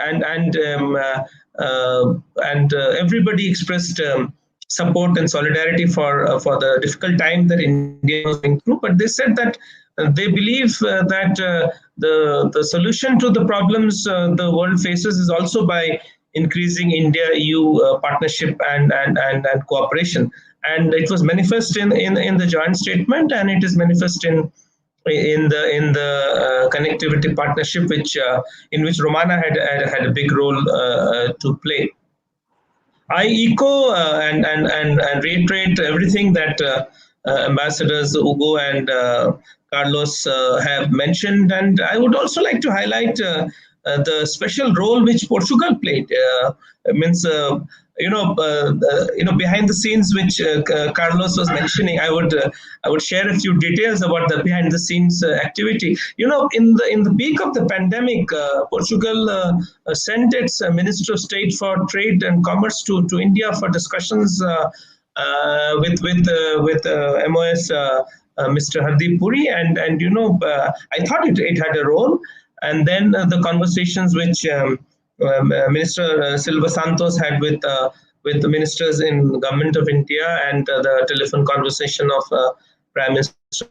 everybody expressed support and solidarity for the difficult time that India was going through. But they said that they believe that the solution to the problems the world faces is also by increasing India-EU partnership and cooperation, and it was manifest in the joint statement, and it is manifest in the connectivity partnership, in which Romana had a big role to play. I echo and reiterate everything that ambassadors Ugo and Carlos have mentioned, and I would also like to highlight the special role which Portugal played. Behind the scenes, which Carlos was mentioning, I would share a few details about the behind the scenes activity. In the peak of the pandemic, Portugal sent its Minister of State for Trade and Commerce to India for discussions with MOS Mr. Hardeep Puri, and I thought it had a role. And then the conversations which Minister Silva Santos had with the ministers in the government of India, and the telephone conversation of Prime Minister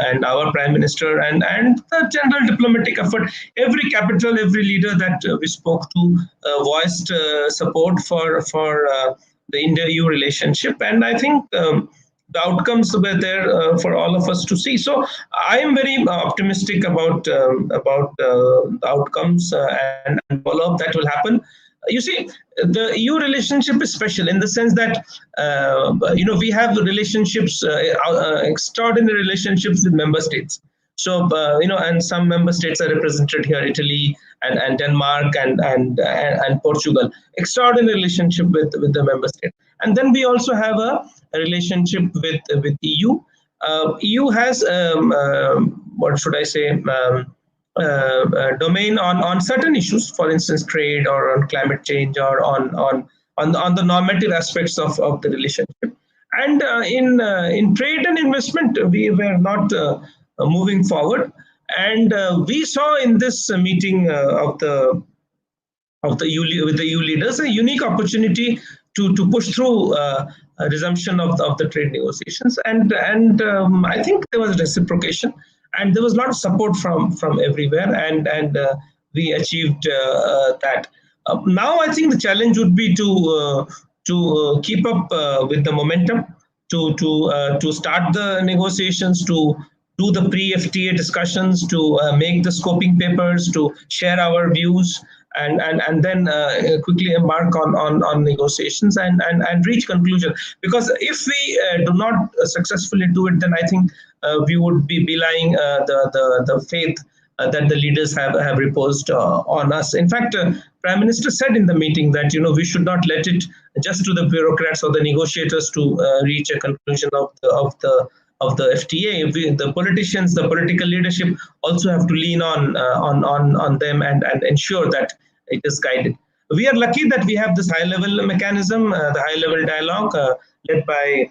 and our Prime Minister, and the general diplomatic effort. Every capital, every leader that we spoke to voiced support for the India-EU relationship. And I think the outcomes were there for all of us to see. So I am very optimistic about the outcomes and follow-up that will happen. You see, the EU relationship is special in the sense that we have relationships, extraordinary relationships with member states. So and some member states are represented here: Italy and Denmark and Portugal. Extraordinary relationship with the member state. And then we also have a relationship with EU. EU has what should I say? Domain on certain issues, for instance, trade or on climate change or on the normative aspects of the relationship. And in trade and investment, we were not moving forward. And we saw in this meeting of the EU with the EU leaders a unique opportunity to push through a resumption of the trade negotiations. And I think there was reciprocation. And there was a lot of support from everywhere, and we achieved that. Now I think the challenge would be to keep up with the momentum, to start the negotiations, to do the pre-FTA discussions, to make the scoping papers, to share our views, and then quickly embark on negotiations and reach conclusion. Because if we do not successfully do it, then I think we would be belying the faith that the leaders have reposed on us. In fact, Prime Minister said in the meeting that we should not let it just to the bureaucrats or the negotiators to reach a conclusion of the FTA. The politicians, the political leadership also have to lean on them and ensure that it is guided. We are lucky that we have this high-level mechanism, the high-level dialogue led by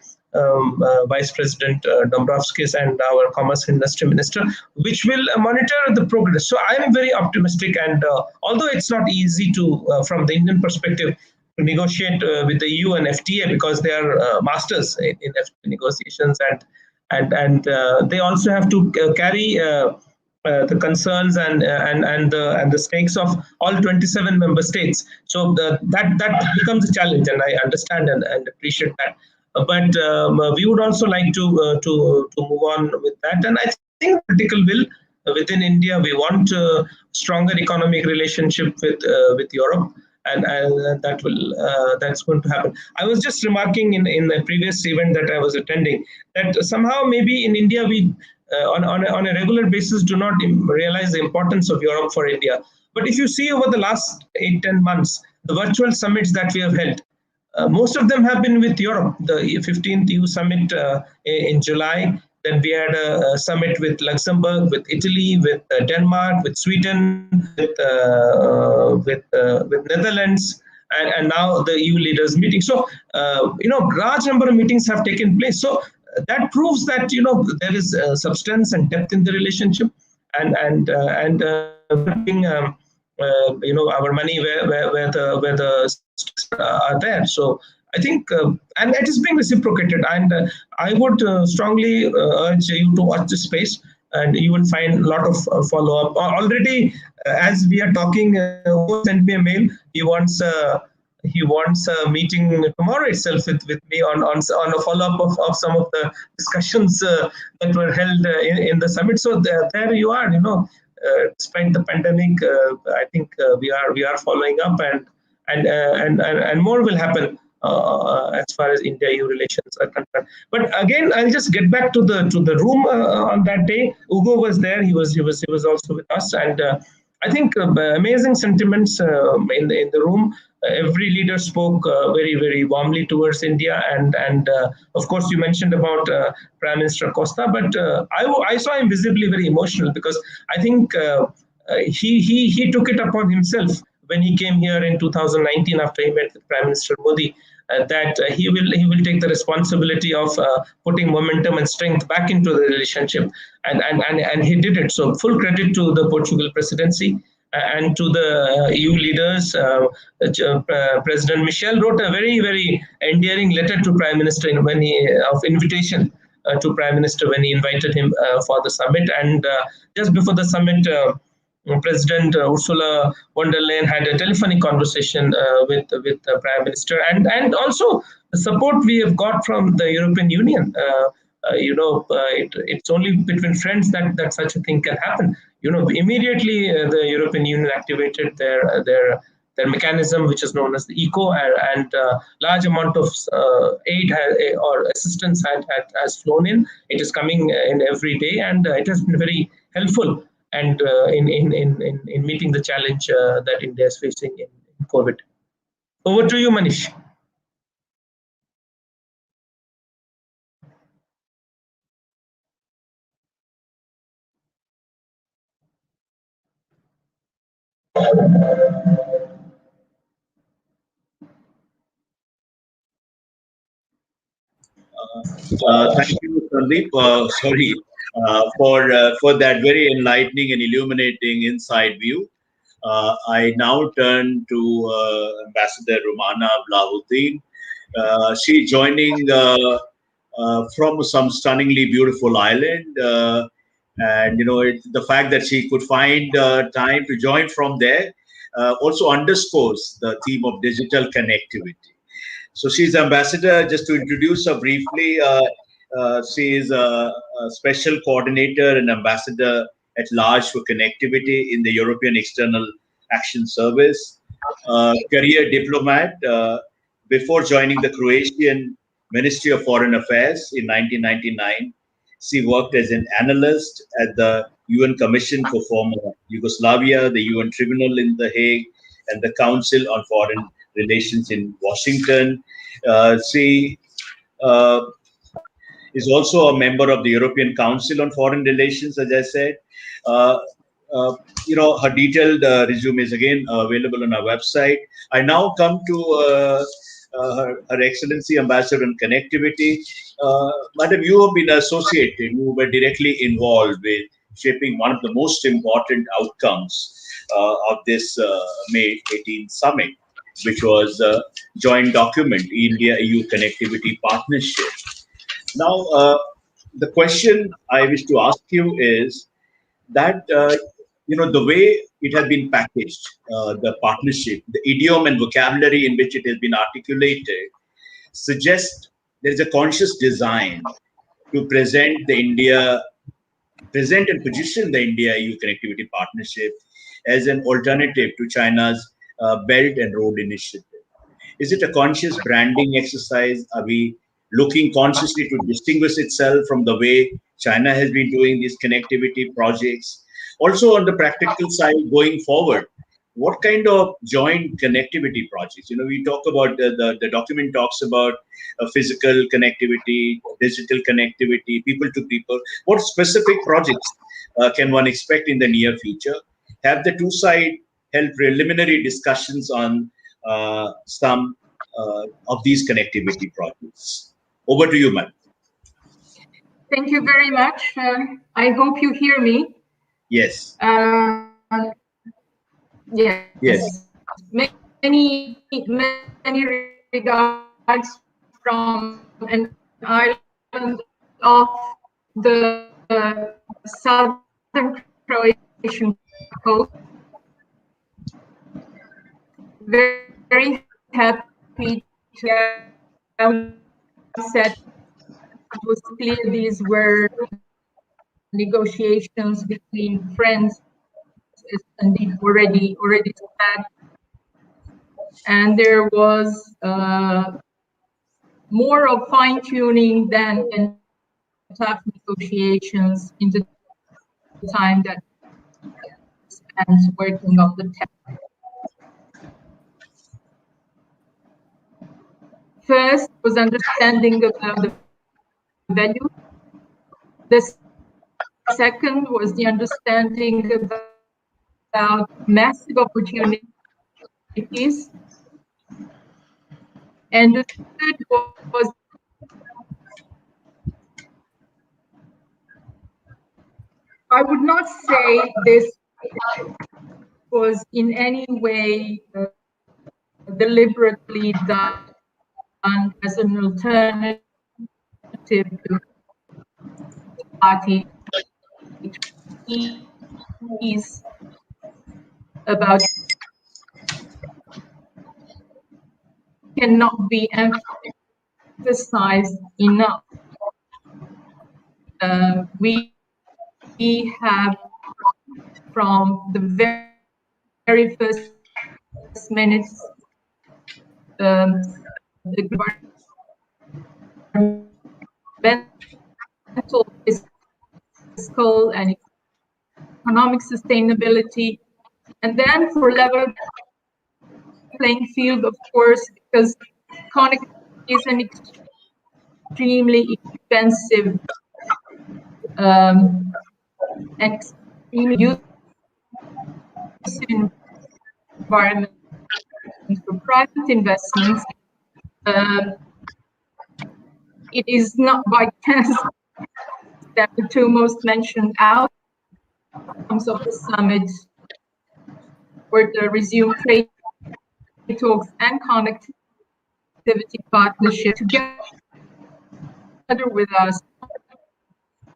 Vice President Dombrovskis and our Commerce and Industry Minister, which will monitor the progress. So I am very optimistic, and although it's not easy to, from the Indian perspective, to negotiate with the EU and FTA because they are masters in FTA negotiations, and they also have to carry the concerns and the stakes of all 27 member states. So that becomes a challenge, and I understand and appreciate that. But we would also like to move on with that, and I think political will within India. We want a stronger economic relationship with Europe, and that's going to happen. I was just remarking in the previous event that I was attending that somehow maybe in India we on a regular basis do not realize the importance of Europe for India. But if you see over the last 8-10 months, the virtual summits that we have held, most of them have been with Europe. The 15th EU summit in July. Then we had a summit with Luxembourg, with Italy, with Denmark, with Sweden, with Netherlands, and now the EU leaders meeting. So large number of meetings have taken place. So that proves that there is substance and depth in the relationship, and putting our money where the are there. So I think, and it is being reciprocated, and I would strongly urge you to watch this space, and you will find a lot of follow-up. Already, as we are talking, Hugo sent me a mail. He wants a meeting tomorrow itself with me on a follow-up of some of the discussions that were held in the summit. So there you are. Despite the pandemic, I think we are following up, and more will happen as far as India-EU relations are concerned. But again, I'll just get back to the room on that day. Hugo was there. He was also with us, and I think amazing sentiments in the room. Every leader spoke very, very warmly towards India, and of course you mentioned about Prime Minister Costa, but I saw him visibly very emotional, because I think he took it upon himself when he came here in 2019 after he met with Prime Minister Modi, that he will take the responsibility of putting momentum and strength back into the relationship, and he did it. So full credit to the Portugal presidency and to the EU leaders. President Michel wrote a very, very endearing letter to Prime Minister of invitation to Prime Minister when he invited him for the summit. And just before the summit, President Ursula von der Leyen had a telephonic conversation with the Prime Minister, and also the support we have got from the European Union. It's only between friends that such a thing can happen. Immediately the European Union activated their mechanism, which is known as the ECO, and large amount of aid or assistance has flown in. It is coming in every day, and it has been very helpful and in meeting the challenge that India is facing in COVID. Over to you, Manish.
Thank you, Sandeep. For that very enlightening and illuminating inside view. I now turn to Ambassador Romana Vlahutin. She joining from some stunningly beautiful island, and the fact that she could find time to join from there also underscores the theme of digital connectivity. So she's ambassador. Just to introduce her briefly, she is a special coordinator and ambassador at large for connectivity in the European External Action Service. Career diplomat. Before joining the Croatian Ministry of Foreign Affairs in 1999, she worked as an analyst at the UN Commission for former Yugoslavia, the UN Tribunal in The Hague, and the Council on Foreign Relations in Washington. She is also a member of the European Council on Foreign Relations, as I said. Uh, her detailed resume is again available on our website. I now come to Her Excellency Ambassador on Connectivity. Madam, you have been associated, you were directly involved with shaping one of the most important outcomes of this May 18 summit, which was a joint document, India-EU Connectivity Partnership. Now, the question I wish to ask you is that, the way it has been packaged, the partnership, the idiom and vocabulary in which it has been articulated, suggests there is a conscious design to present and position the India-EU Connectivity Partnership as an alternative to China's Belt and Road Initiative. Is it a conscious branding exercise? Are we looking consciously to distinguish itself from the way China has been doing these connectivity projects? Also, on the practical side, going forward, what kind of joint connectivity projects? We talk about the document talks about physical connectivity, digital connectivity, people to people. What specific projects can one expect in the near future? Have the two sides held preliminary discussions on some of these connectivity projects? Over to you, ma'am.
Thank you very much. I hope you hear me.
Yes.
Yes.
Yes.
Many regards from an island off the southern Croatian coast. Very happy to said it was clear these were negotiations between friends, as Sandeep already said, and there was more of fine-tuning than tough negotiations in the time that spent working on the text. First was understanding about the value. The second was the understanding about massive opportunities. And the third was I would not say this was in any way deliberately done as an alternative to party peace about cannot be emphasized enough. We have, from the very first minutes, the environmental, fiscal, and economic sustainability, and then for level playing field, of course, because connectivity is an extremely expensive and extremely useful environment for private investments. It is not by chance that the two most mentioned outcomes of the summit were the resumed trade talks and connectivity partnership together with us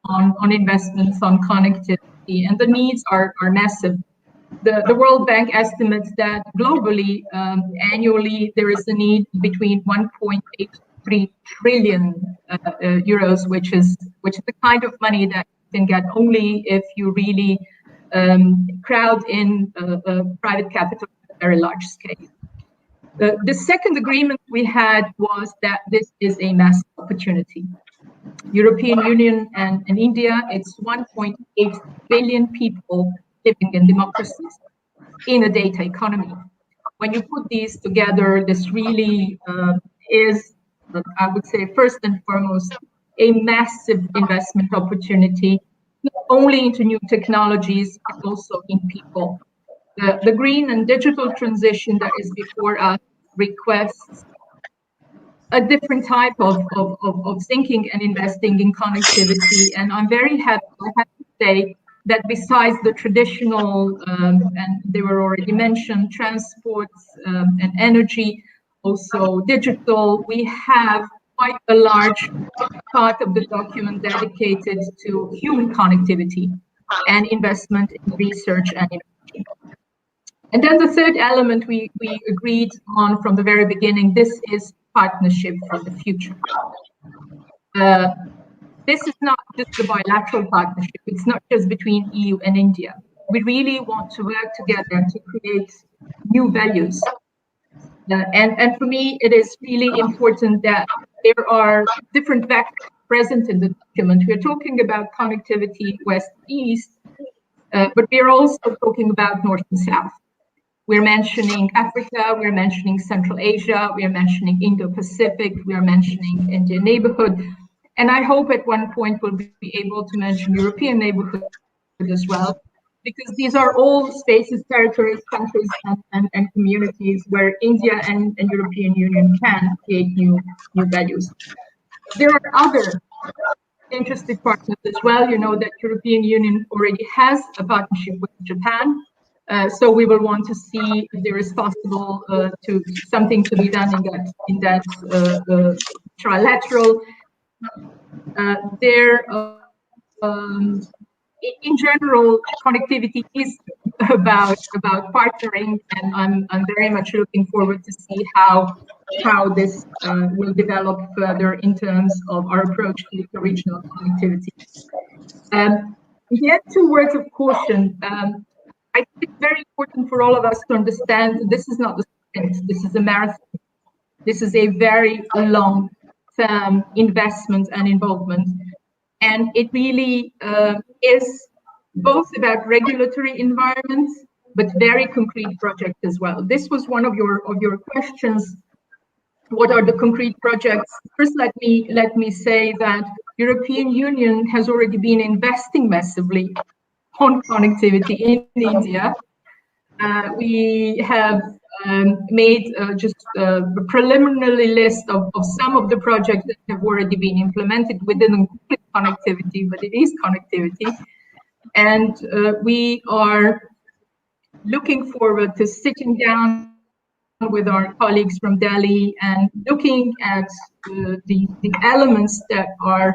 on investments on connectivity, and the needs are massive. The World Bank estimates that globally, annually, there is a need between 1.83 trillion euros, which is the kind of money that you can get only if you really crowd in private capital at a very large scale. The second agreement we had was that this is a massive opportunity. European Union and India, it's 1.8 billion people living in democracies in a data economy. When you put these together, this really is, I would say, first and foremost, a massive investment opportunity, not only into new technologies, but also in people. The green and digital transition that is before us requests a different type of thinking and investing in connectivity. And I'm very happy to say that besides the traditional, and they were already mentioned, transports and energy, also digital, we have quite a large part of the document dedicated to human connectivity and investment in research and innovation. And then the third element we agreed on from the very beginning, this is partnership for the future. This is not just a bilateral partnership. It's not just between EU and India. We really want to work together to create new values. And for me, it is really important that there are different vectors present in the document. We're talking about connectivity west-east, but we're also talking about north and south. We're mentioning Africa, we're mentioning Central Asia, we're mentioning Indo-Pacific, we're mentioning Indian neighborhood. And I hope at one point we'll be able to mention European neighborhood as well, because these are all spaces, territories, countries, and communities where India and European Union can create new values. There are other interested partners as well. You know that European Union already has a partnership with Japan. So we will want to see if there is possible to something to be done in that trilateral. In general, connectivity is about partnering, and I'm very much looking forward to see how this will develop further in terms of our approach to regional connectivity. Yet, two words of caution. I think it's very important for all of us to understand this is not the sprint, this is a marathon. This is a very long-term investment and involvement. And it really is both about regulatory environments, but very concrete projects as well. This was one of your questions. What are the concrete projects? First, let me say that European Union has already been investing massively on connectivity in India. We have made just a preliminary list of some of the projects that have already been implemented. We didn't call it connectivity, but it is connectivity. And we are looking forward to sitting down with our colleagues from Delhi and looking at the elements that are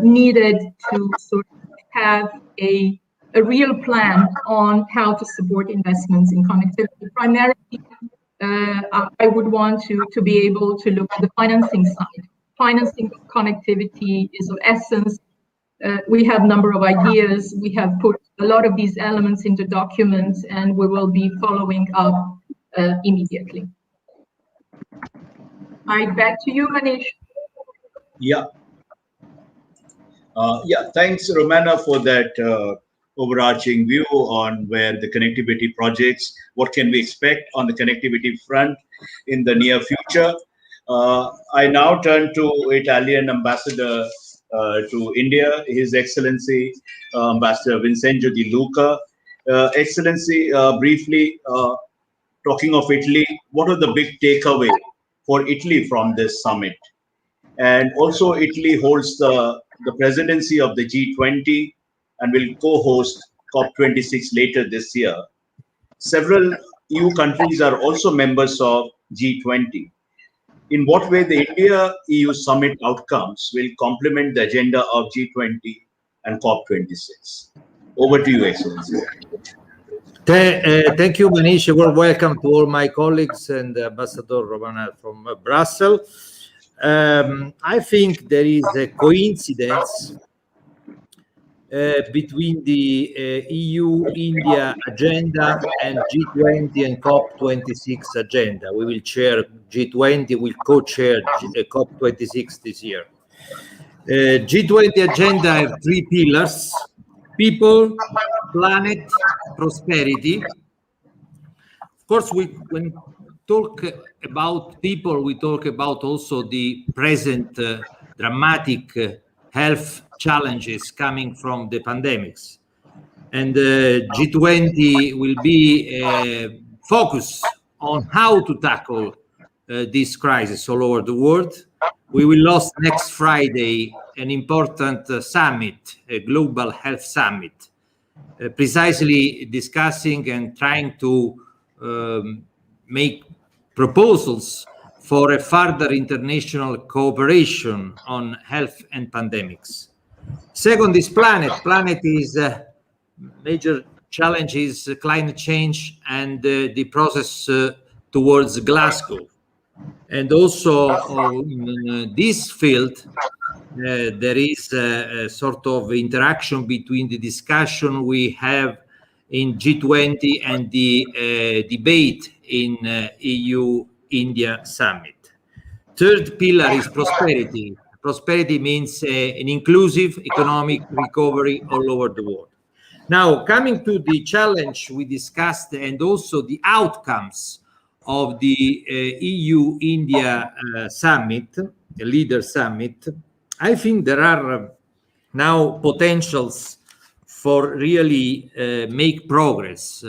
needed to sort of have a a real plan on how to support investments in connectivity. Primarily, I would want to be able to look at the financing side. Financing of connectivity is of essence. We have a number of ideas. We have put a lot of these elements into documents, and we will be following up immediately. Right, back to you, Manish.
Yeah. Thanks, Romana, for that overarching view on where the connectivity projects, what can we expect on the connectivity front in the near future. I now turn to Italian ambassador to India, His Excellency Ambassador Vincenzo Di Luca. Excellency, briefly talking of Italy, what are the big takeaway for Italy from this summit? And also Italy holds the presidency of the G20 and will co-host COP26 later this year. Several EU countries are also members of G20. In what way the India-EU summit outcomes will complement the agenda of G20 and COP26? Over to you, Excellency.
Thank you, Manish. Well, welcome to all my colleagues and Ambassador Romana from Brussels. I think there is a coincidence between the EU-India agenda and G20 and COP26 agenda. We will chair G20, we'll co-chair COP26 this year. G20 agenda have three pillars: people, planet, prosperity. Of course, when talk about people, we talk about also the present dramatic health challenges coming from the pandemics. And G20 will be focused on how to tackle this crisis all over the world. We will host next Friday an important summit, a global health summit, precisely discussing and trying to make proposals for a further international cooperation on health and pandemics. Second is planet. Planet is major challenges, climate change and the process towards Glasgow. And also in this field, there is a sort of interaction between the discussion we have in G20 and the debate in EU-India summit. Third pillar is prosperity. Prosperity means an inclusive economic recovery all over the world. Now, coming to the challenge we discussed and also the outcomes of the EU-India summit, the leader summit, I think there are now potentials for really make progress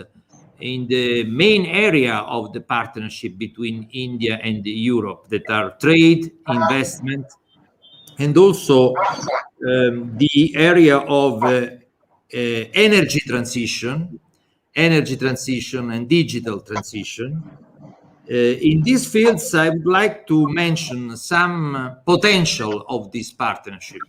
in the main area of the partnership between India and Europe, that are trade, investment, and also the area of energy transition and digital transition. In these fields, I would like to mention some potential of this partnership.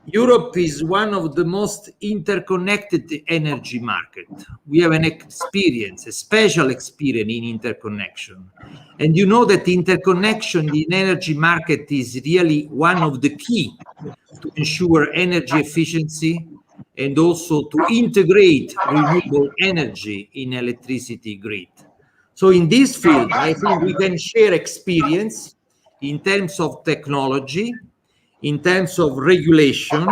Europe is one of the most interconnected energy markets. We have an experience, a special experience in interconnection. And you know that interconnection in energy market is really one of the key to ensure energy efficiency and also to integrate renewable energy in electricity grid. So in this field, I think we can share experience in terms of technology, in terms of regulation,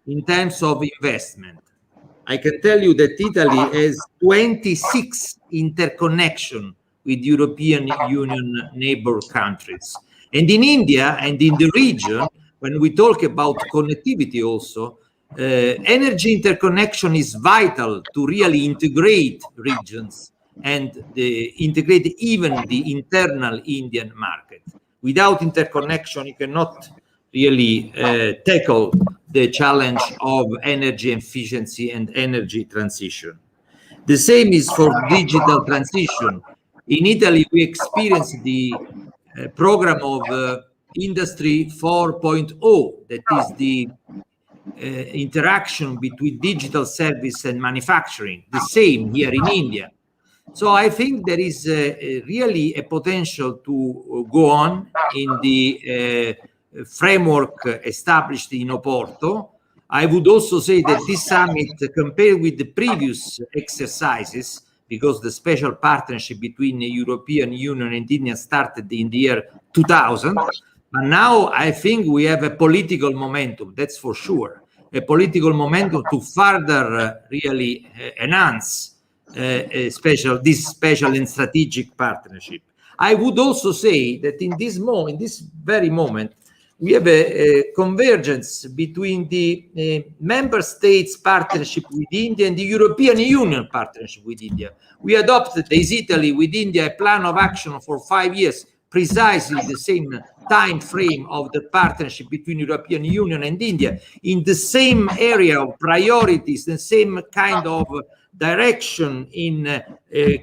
in terms of investment. I can tell you that Italy has 26 interconnection with European Union neighbor countries. And in India and in the region, when we talk about connectivity also, energy interconnection is vital to really integrate regions and integrate even the internal Indian market. Without interconnection, you cannot really tackle the challenge of energy efficiency and energy transition. The same is for digital transition. In Italy, we experienced the program of Industry 4.0, that is the interaction between digital service and manufacturing. The same here in India. So I think there is really a potential to go on in the framework established in Oporto. I would also say that this summit, compared with the previous exercises, because the special partnership between the European Union and India started in the year 2000, but now I think we have a political momentum, that's for sure, a political momentum to further really enhance this special and strategic partnership. I would also say that in this very moment, we have a convergence between the member states partnership with India and the European Union partnership with India. We adopted as Italy with India a plan of action for 5 years, precisely the same time frame of the partnership between European Union and India, in the same area of priorities, the same kind of direction in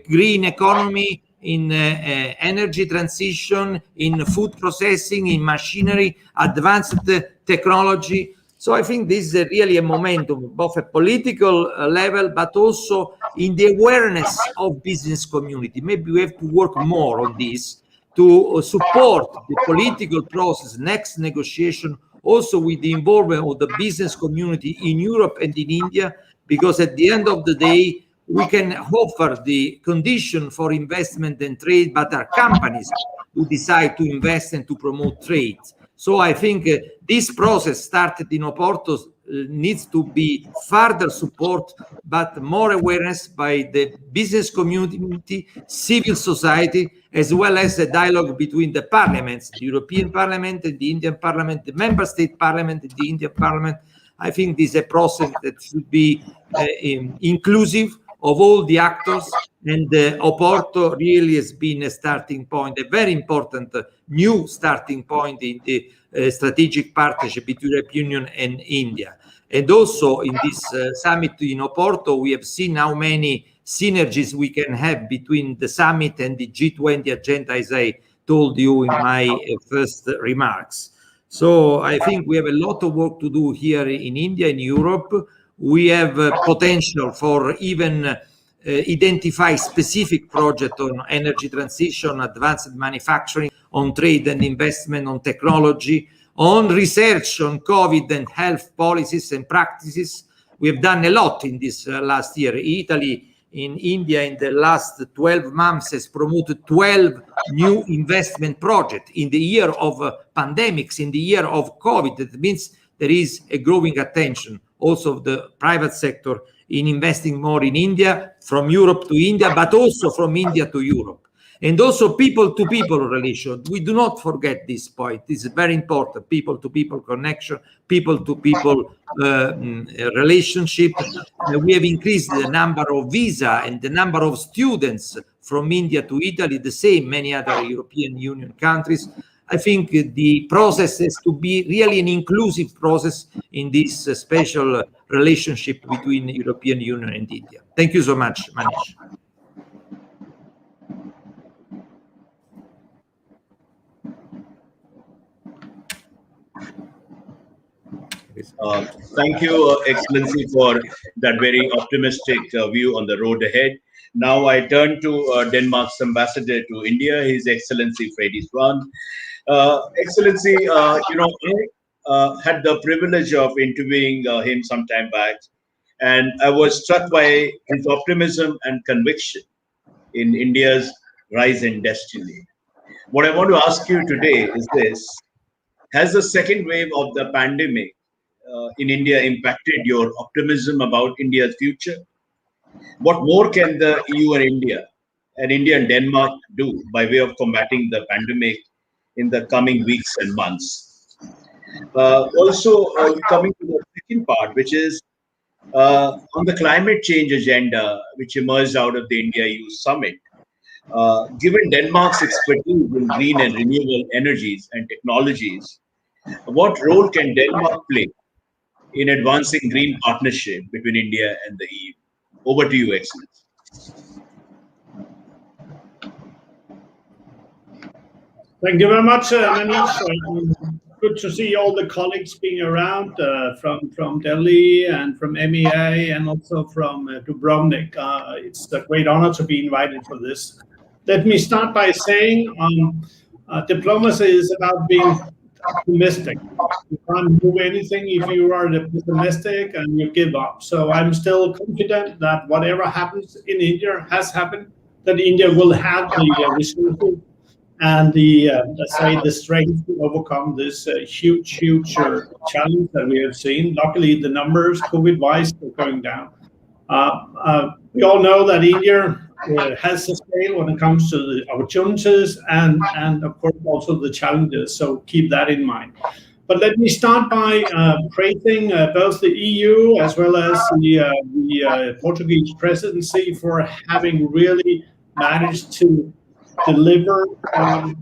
green economy, in energy transition, in food processing, in machinery, advanced technology. So I think this is really a momentum, both at political level, but also in the awareness of business community. Maybe we have to work more on this to support the political process, next negotiation, also with the involvement of the business community in Europe and in India, because at the end of the day, we can offer the condition for investment and trade, but our companies who decide to invest and to promote trade. So I think this process started in Oporto needs to be further support, but more awareness by the business community, civil society, as well as a dialogue between the parliaments, the European Parliament and the Indian Parliament, the Member State Parliament and the Indian Parliament. I think this is a process that should be inclusive of all the actors, and Oporto really has been a starting point, a very important new starting point in the strategic partnership between the European Union and India. And also in this summit in Oporto, we have seen how many synergies we can have between the summit and the G20 agenda, as I told you in my first remarks. So I think we have a lot of work to do here in India, in Europe. We have potential for even identify specific projects on energy transition, advanced manufacturing, on trade and investment, on technology, on research, on COVID and health policies and practices. We have done a lot in this last year. Italy in India in the last 12 months has promoted 12 new investment projects in the year of pandemics, in the year of COVID. That means there is a growing attention also of the private sector in investing more in India, from Europe to India, but also from India to Europe. And also people-to-people relation. We do not forget this point. This is very important. People-to-people connection, people-to-people relationship. We have increased the number of visa and the number of students from India to Italy, the same many other European Union countries. I think the process has to be really an inclusive process in this special relationship between the European Union and India. Thank you so much, Manish.
Thank you, Excellency, for that very optimistic view on the road ahead. Now I turn to Denmark's ambassador to India, His Excellency Freddy Swan. Excellency, I had the privilege of interviewing him some time back, and I was struck by his optimism and conviction in India's rise and destiny. What I want to ask you today is this: has the second wave of the pandemic in India impacted your optimism about India's future? What more can the EU and India and Denmark do by way of combating the pandemic in the coming weeks and months? Also, coming to the second part, which is on the climate change agenda, which emerged out of the India-EU summit. Given Denmark's expertise in green and renewable energies and technologies, what role can Denmark play in advancing green partnership between India and the EU? Over to you, Excellency.
Thank you very much, Manish. good to see all the colleagues being around from Delhi and from MEA and also from Dubrovnik. It's a great honor to be invited for this. Let me start by saying diplomacy is about being optimistic. You can't do anything if you are pessimistic and you give up. So I'm still confident that whatever happens in India has happened, that India will have the resources and the strength to overcome this huge challenge that we have seen. Luckily, the numbers COVID-wise are going down. We all know that India has the scale when it comes to the opportunities and of course also the challenges. So keep that in mind. But let me start by praising both the EU as well as the Portuguese presidency for having really managed to deliver a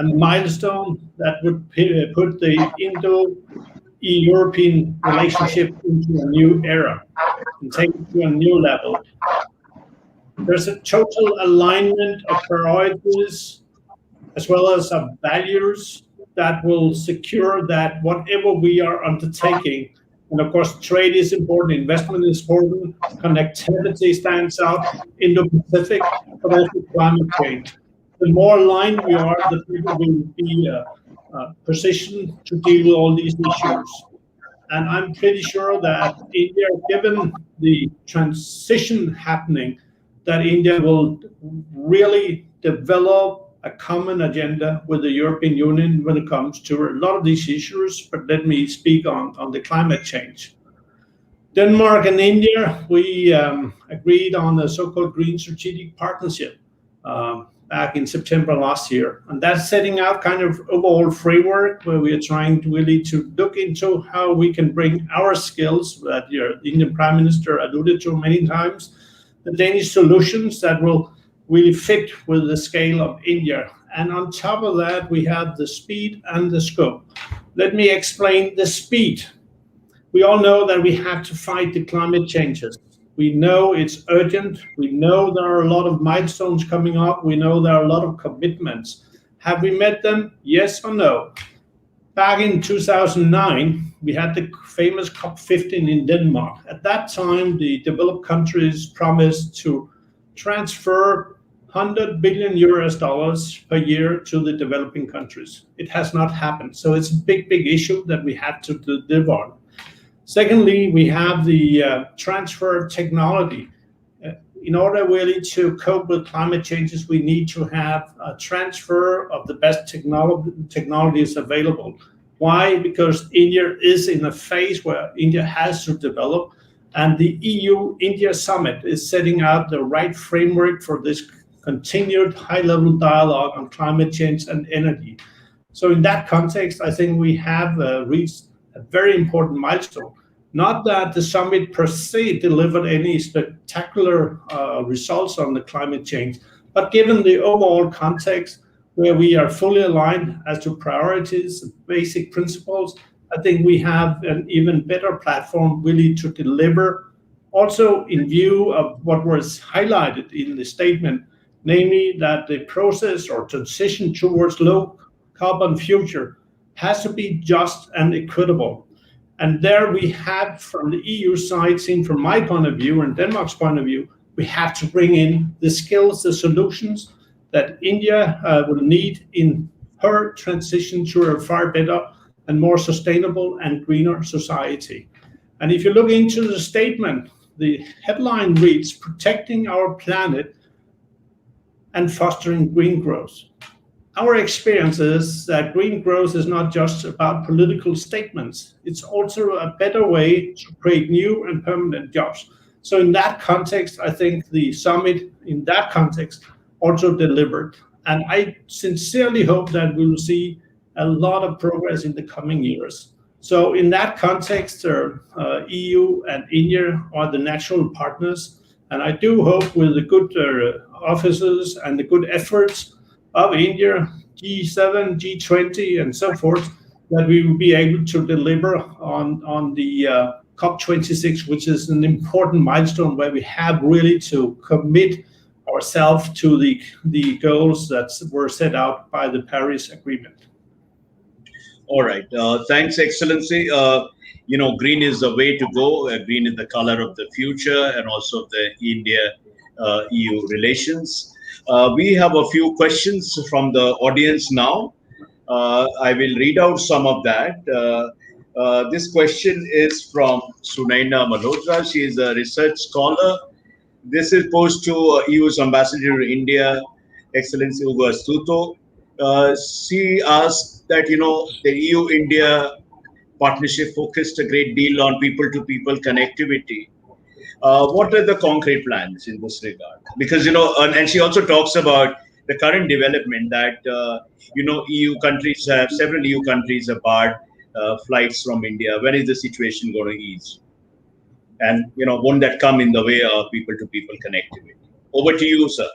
milestone that would put the Indo-European relationship into a new era and take it to a new level. There's a total alignment of priorities as well as of values that will secure that whatever we are undertaking, and of course trade is important, investment is important, connectivity stands out, Indo-Pacific, but also climate change. The more aligned we are, the better we will be positioned to deal with all these issues. And I'm pretty sure that India, given the transition happening, that India will really develop a common agenda with the European Union when it comes to a lot of these issues. But let me speak on the climate change. Denmark and India, we agreed on the so-called Green Strategic Partnership back in September last year. And that's setting out kind of overall framework where we are trying to really to look into how we can bring our skills that the Indian Prime Minister alluded to many times, the Danish solutions that will really fit with the scale of India. And on top of that, we have the speed and the scope. Let me explain the speed. We all know that we have to fight the climate changes. We know it's urgent. We know there are a lot of milestones coming up. We know there are a lot of commitments. Have we met them? Yes or no? Back in 2009, we had the famous COP15 in Denmark. At that time, the developed countries promised to transfer $100 billion per year to the developing countries. It has not happened. So it's a big issue that we have to deliver on. Secondly, we have the transfer of technology. In order really to cope with climate changes, we need to have a transfer of the best technologies available. Why? Because India is in a phase where India has to develop, and the EU-India summit is setting out the right framework for this continued high-level dialogue on climate change and energy. So in that context, I think we have reached a very important milestone. Not that the summit per se delivered any spectacular results on the climate change, but given the overall context where we are fully aligned as to priorities, basic principles, I think we have an even better platform really to deliver. Also in view of what was highlighted in the statement, namely that the process or transition towards low carbon future has to be just and equitable. And there we have, from the EU side, seen from my point of view and Denmark's point of view, we have to bring in the skills, the solutions that India will need in her transition to a far better and more sustainable and greener society. And if you look into the statement, the headline reads, protecting our planet and fostering green growth. Our experience is that green growth is not just about political statements. It's also a better way to create new and permanent jobs. So in that context, I think the summit in that context also delivered. And I sincerely hope that we will see a lot of progress in the coming years. So in that context, EU and India are the natural partners. And I do hope with the good officers and the good efforts of India, G7, G20, and so forth, that we will be able to deliver on the COP26, which is an important milestone where we have really to commit ourselves to the goals that were set out by the Paris Agreement.
All right. Thanks, Excellency. Green is the way to go. Green is the color of the future and also the India-EU relations. We have a few questions from the audience now. I will read out some of that. This question is from Sunaina Malhotra. She is a research scholar. This is posed to EU's ambassador to India, Excellency Ugo Astuto. She asked that, the EU-India partnership focused a great deal on people-to-people connectivity. What are the concrete plans in this regard? Because, and she also talks about the current development that, several EU countries have barred flights from India. When is the situation going to ease? And, won't that come in the way of people-to-people connectivity? Over to you, sir.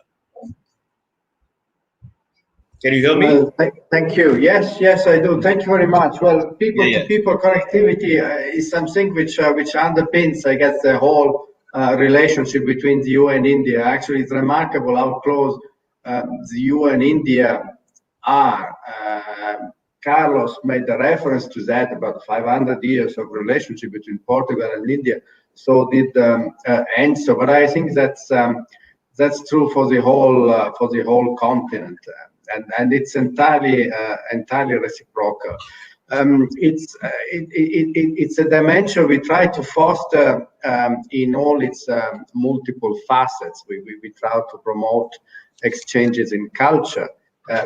Can you hear me?
Well, thank you. Yes, I do. Thank you very much. Well, people-to-people connectivity is something which underpins, I guess, the whole relationship between the EU and India. Actually, it's remarkable how close the EU and India are. Carlos made a reference to that, about 500 years of relationship between Portugal and India. So did Enzo, but I think that's true for the whole continent. And it's entirely reciprocal. It's a dimension we try to foster in all its multiple facets. We try to promote exchanges in culture.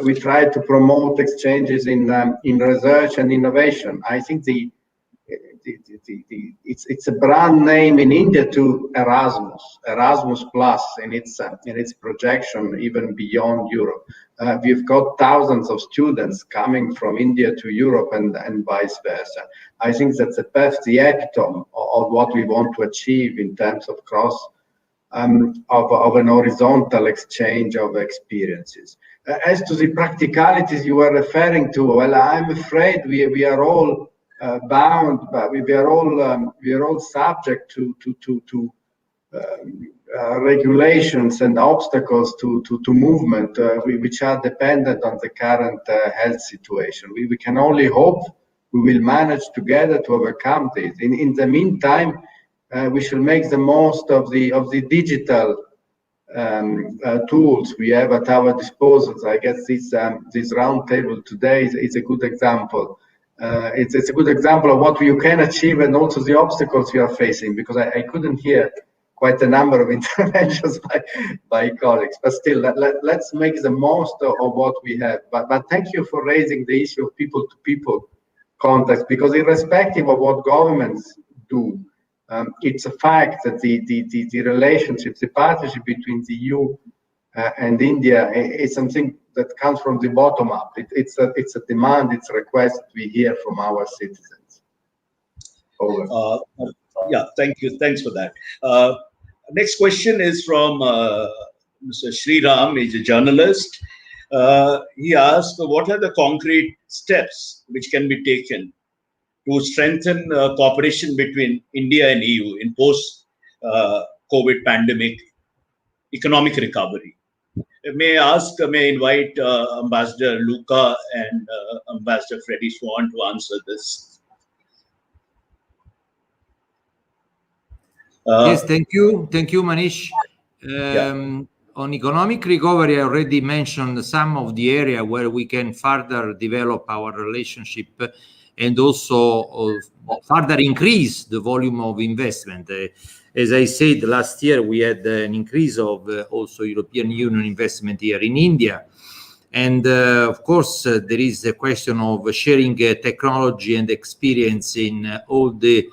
We try to promote exchanges in research and innovation. I think it's a brand name in India to Erasmus Plus in its projection even beyond Europe. We've got thousands of students coming from India to Europe and vice versa. I think that's the epitome of what we want to achieve in terms of of an horizontal exchange of experiences. As to the practicalities you were referring to, well, I'm afraid we are all bound, but we are all subject to regulations and obstacles to movement, which are dependent on the current health situation. We can only hope we will manage together to overcome this. In the meantime, we should make the most of the digital tools we have at our disposal. I guess this roundtable today is a good example. It's a good example of what you can achieve and also the obstacles you are facing, because I couldn't hear quite a number of interventions by colleagues, but still, let's make the most of what we have. But thank you for raising the issue of people-to-people contacts, because irrespective of what governments do, it's a fact that the relationship, the partnership between the EU and India is something that comes from the bottom up. It's a demand, it's a request we hear from our citizens. Over.
Yeah, thank you. Thanks for that. Next question is from Mr. Sriram, he's a journalist. He asked, what are the concrete steps which can be taken to strengthen cooperation between India and EU in post-COVID pandemic economic recovery? May I invite Ambassador Luca and Ambassador Freddie Swan to answer this.
Yes, thank you, Manish. On economic recovery, I already mentioned some of the area where we can further develop our relationship and also further increase the volume of investment. As I said, last year we had an increase of also European Union investment here in India. And of course, there is the question of sharing technology and experience in all the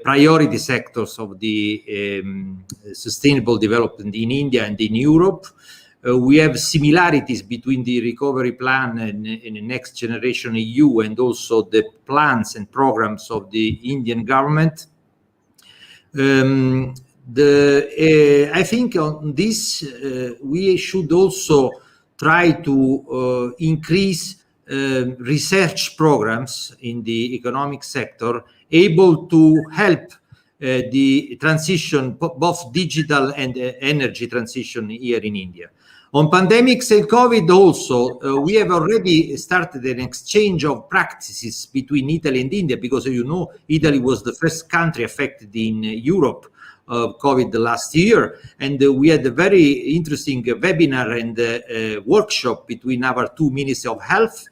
priority sectors of the sustainable development in India and in Europe. We have similarities between the recovery plan and the next generation EU and also the plans and programs of the Indian government. I think on this, we should also try to increase research programs in the economic sector able to help the transition, both digital and energy transition here in India. On pandemics and COVID also, we have already started an exchange of practices between Italy and India, because you know Italy was the first country affected in Europe of COVID last year, and we had a very interesting webinar and workshop between our two ministries of health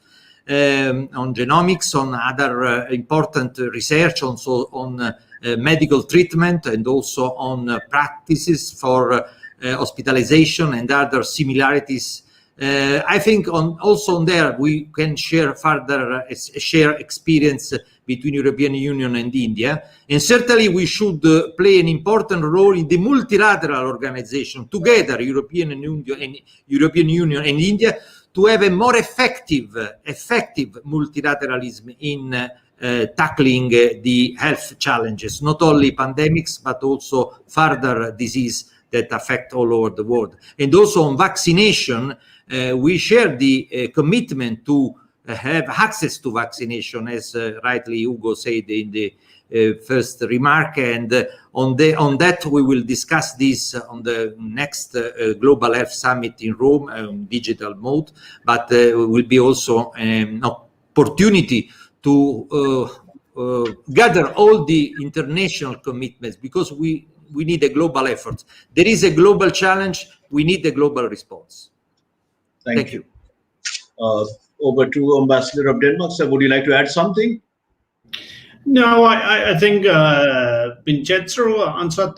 on genomics, on other important research, also on medical treatment, and also on practices for hospitalization and other similarities. I think also on there we can share further share experience between European Union and India, and certainly we should play an important role in the multilateral organization together, European Union and India, to have a more effective multilateralism in tackling the health challenges, not only pandemics but also further disease that affect all over the world. And also on vaccination, we share the commitment to have access to vaccination, as rightly Hugo said in the first remark, and on that we will discuss this on the next Global Health Summit in Rome, digital mode, but will be also an opportunity to gather all the international commitments, because we need a global effort. There is a global challenge, we need a global response. Thank you.
Over to Ambassador of Denmark. Sir, would you like to add something?
No, I think Vincenzo answered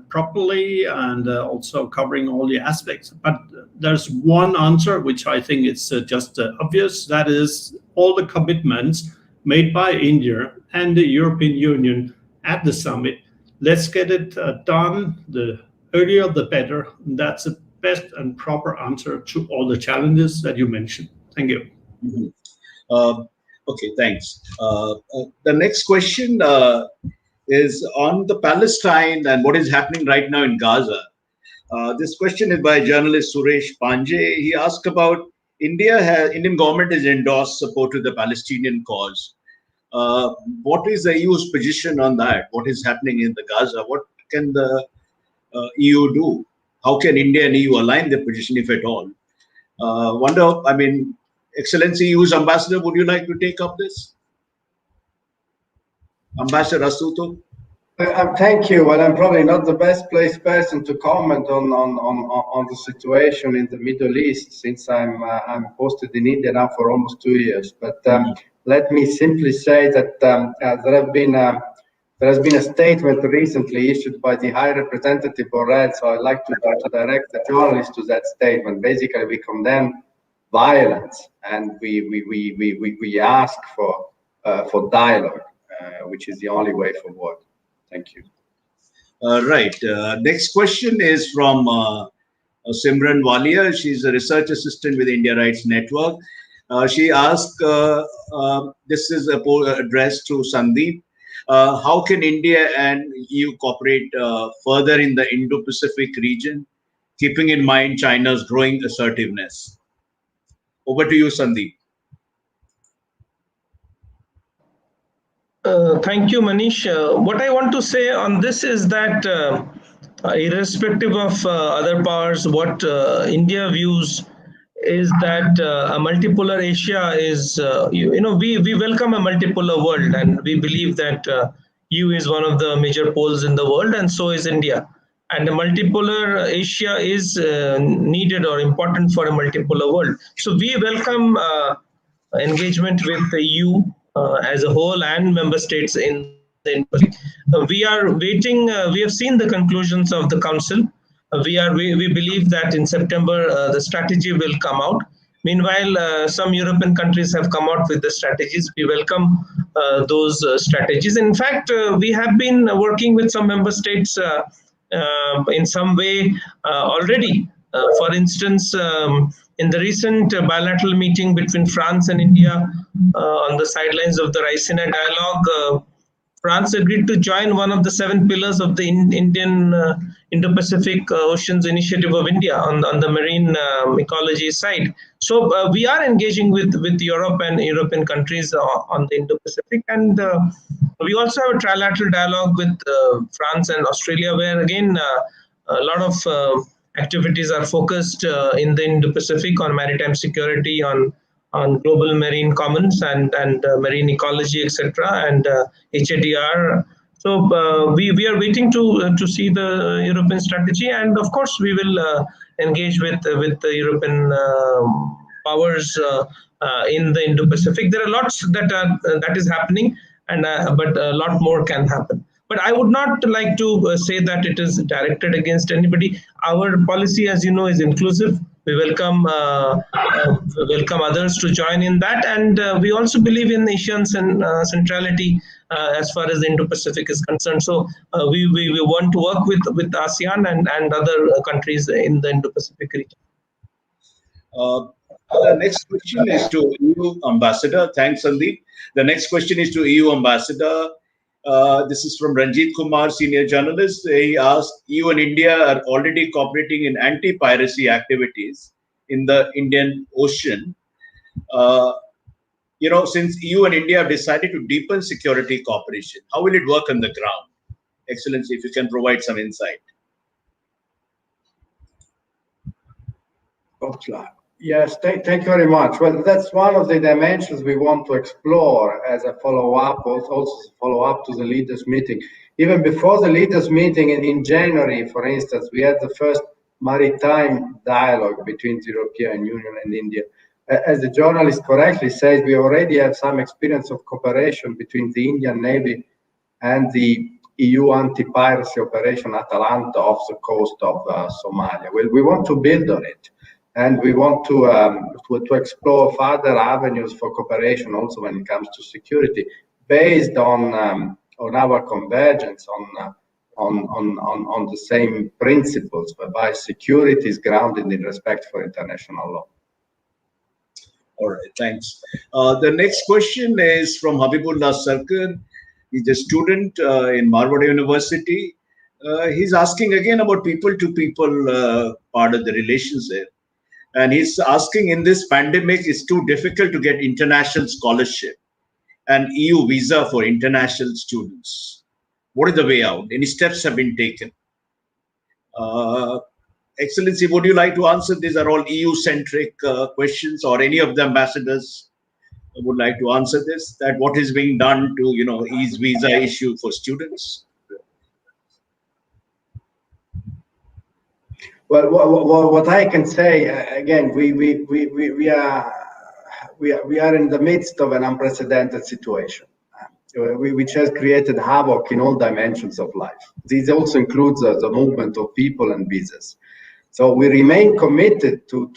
properly, and also covering all the aspects. But there's one answer which I think is just obvious. That is all the commitments made by India and the European Union at the summit. Let's get it done. The earlier, the better. That's the best and proper answer to all the challenges that you mentioned. Thank you.
Mm-hmm. Okay, thanks. The next question is on the Palestine and what is happening right now in Gaza. This question is by journalist Suresh Panjay. He asked about Indian government has endorsed support to the Palestinian cause. What is the EU's position on that? What is happening in the Gaza? What can the EU do? How can India and EU align their position, if at all? Excellency EU's ambassador, would you like to take up this? Ambassador Astuto?
Thank you. Well, I'm probably not the best placed person to comment on the situation in the Middle East, since I'm posted in India now for almost 2 years. But let me simply say that there has been a statement recently issued by the High Representative Borrell, so I'd like to direct the journalist to that statement. Basically, we condemn violence, and we ask for dialogue, which is the only way forward. Thank you.
Right. Next question is from Simran Walia. She's a research assistant with India Rights Network. She asked, this is addressed to Sandeep, how can India and EU cooperate further in the Indo-Pacific region, keeping in mind China's growing assertiveness? Over to you, Sandeep.
Thank you, Manish. What I want to say on this is that irrespective of other powers, what India views is that a multipolar Asia is, we welcome a multipolar world, and we believe that EU is one of the major poles in the world, and so is India. And a multipolar Asia is needed or important for a multipolar world. So we welcome engagement with the EU as a whole and member states in the Indo-Pacific. We are waiting. We have seen the conclusions of the Council. We believe that in September the strategy will come out. Meanwhile, some European countries have come out with the strategies. We welcome those strategies. In fact, we have been working with some member states in some way already. For instance, in the recent bilateral meeting between France and India on the sidelines of the Raisina dialogue, France agreed to join one of the 7 pillars of the Indian Indo-Pacific Oceans Initiative of India on the marine ecology side. So we are engaging with Europe and European countries on the Indo-Pacific, and we also have a trilateral dialogue with France and Australia, where again a lot of activities are focused in the Indo-Pacific on maritime security, on global marine commons and marine ecology, etc., and HADR. So we are waiting to see the European strategy, and of course we will engage with the European powers in the Indo-Pacific. There are lots that is happening, and but a lot more can happen. But I would not like to say that it is directed against anybody. Our policy, as you know, is inclusive. We welcome others to join in that, and we also believe in Asian centrality as far as the Indo-Pacific is concerned. So we want to work with ASEAN and other countries in the Indo-Pacific region.
The next question is to EU Ambassador. Thanks, Sandeep. The next question is to EU Ambassador. This is from Ranjit Kumar, senior journalist. He asked, EU and India are already cooperating in anti-piracy activities in the Indian Ocean. Since EU and India have decided to deepen security cooperation, how will it work on the ground? Excellency, if you can provide some insight.
Yes, thank you very much. Well, that's one of the dimensions we want to explore as a follow-up, also follow-up to the leaders' meeting. Even before the leaders' meeting in January, for instance, we had the first maritime dialogue between the European Union and India. As the journalist correctly says, we already have some experience of cooperation between the Indian Navy and the EU anti-piracy operation Atalanta off the coast of Somalia. Well, we want to build on it. And we want to explore further avenues for cooperation also when it comes to security, based on our convergence on the same principles, whereby security is grounded in respect for international law.
All right, thanks. The next question is from Habibullah Sarkar. He's a student in Marwar University. He's asking again about people-to-people part of the relations there. And he's asking, in this pandemic, it's too difficult to get international scholarship and EU visa for international students. What is the way out? Any steps have been taken? Excellency, would you like to answer? These are all EU-centric questions, or any of the ambassadors would like to answer this, that what is being done to, ease visa issue for students?
Well, what I can say again, we are in the midst of an unprecedented situation, which has created havoc in all dimensions of life. This also includes the movement of people and visas. So we remain committed to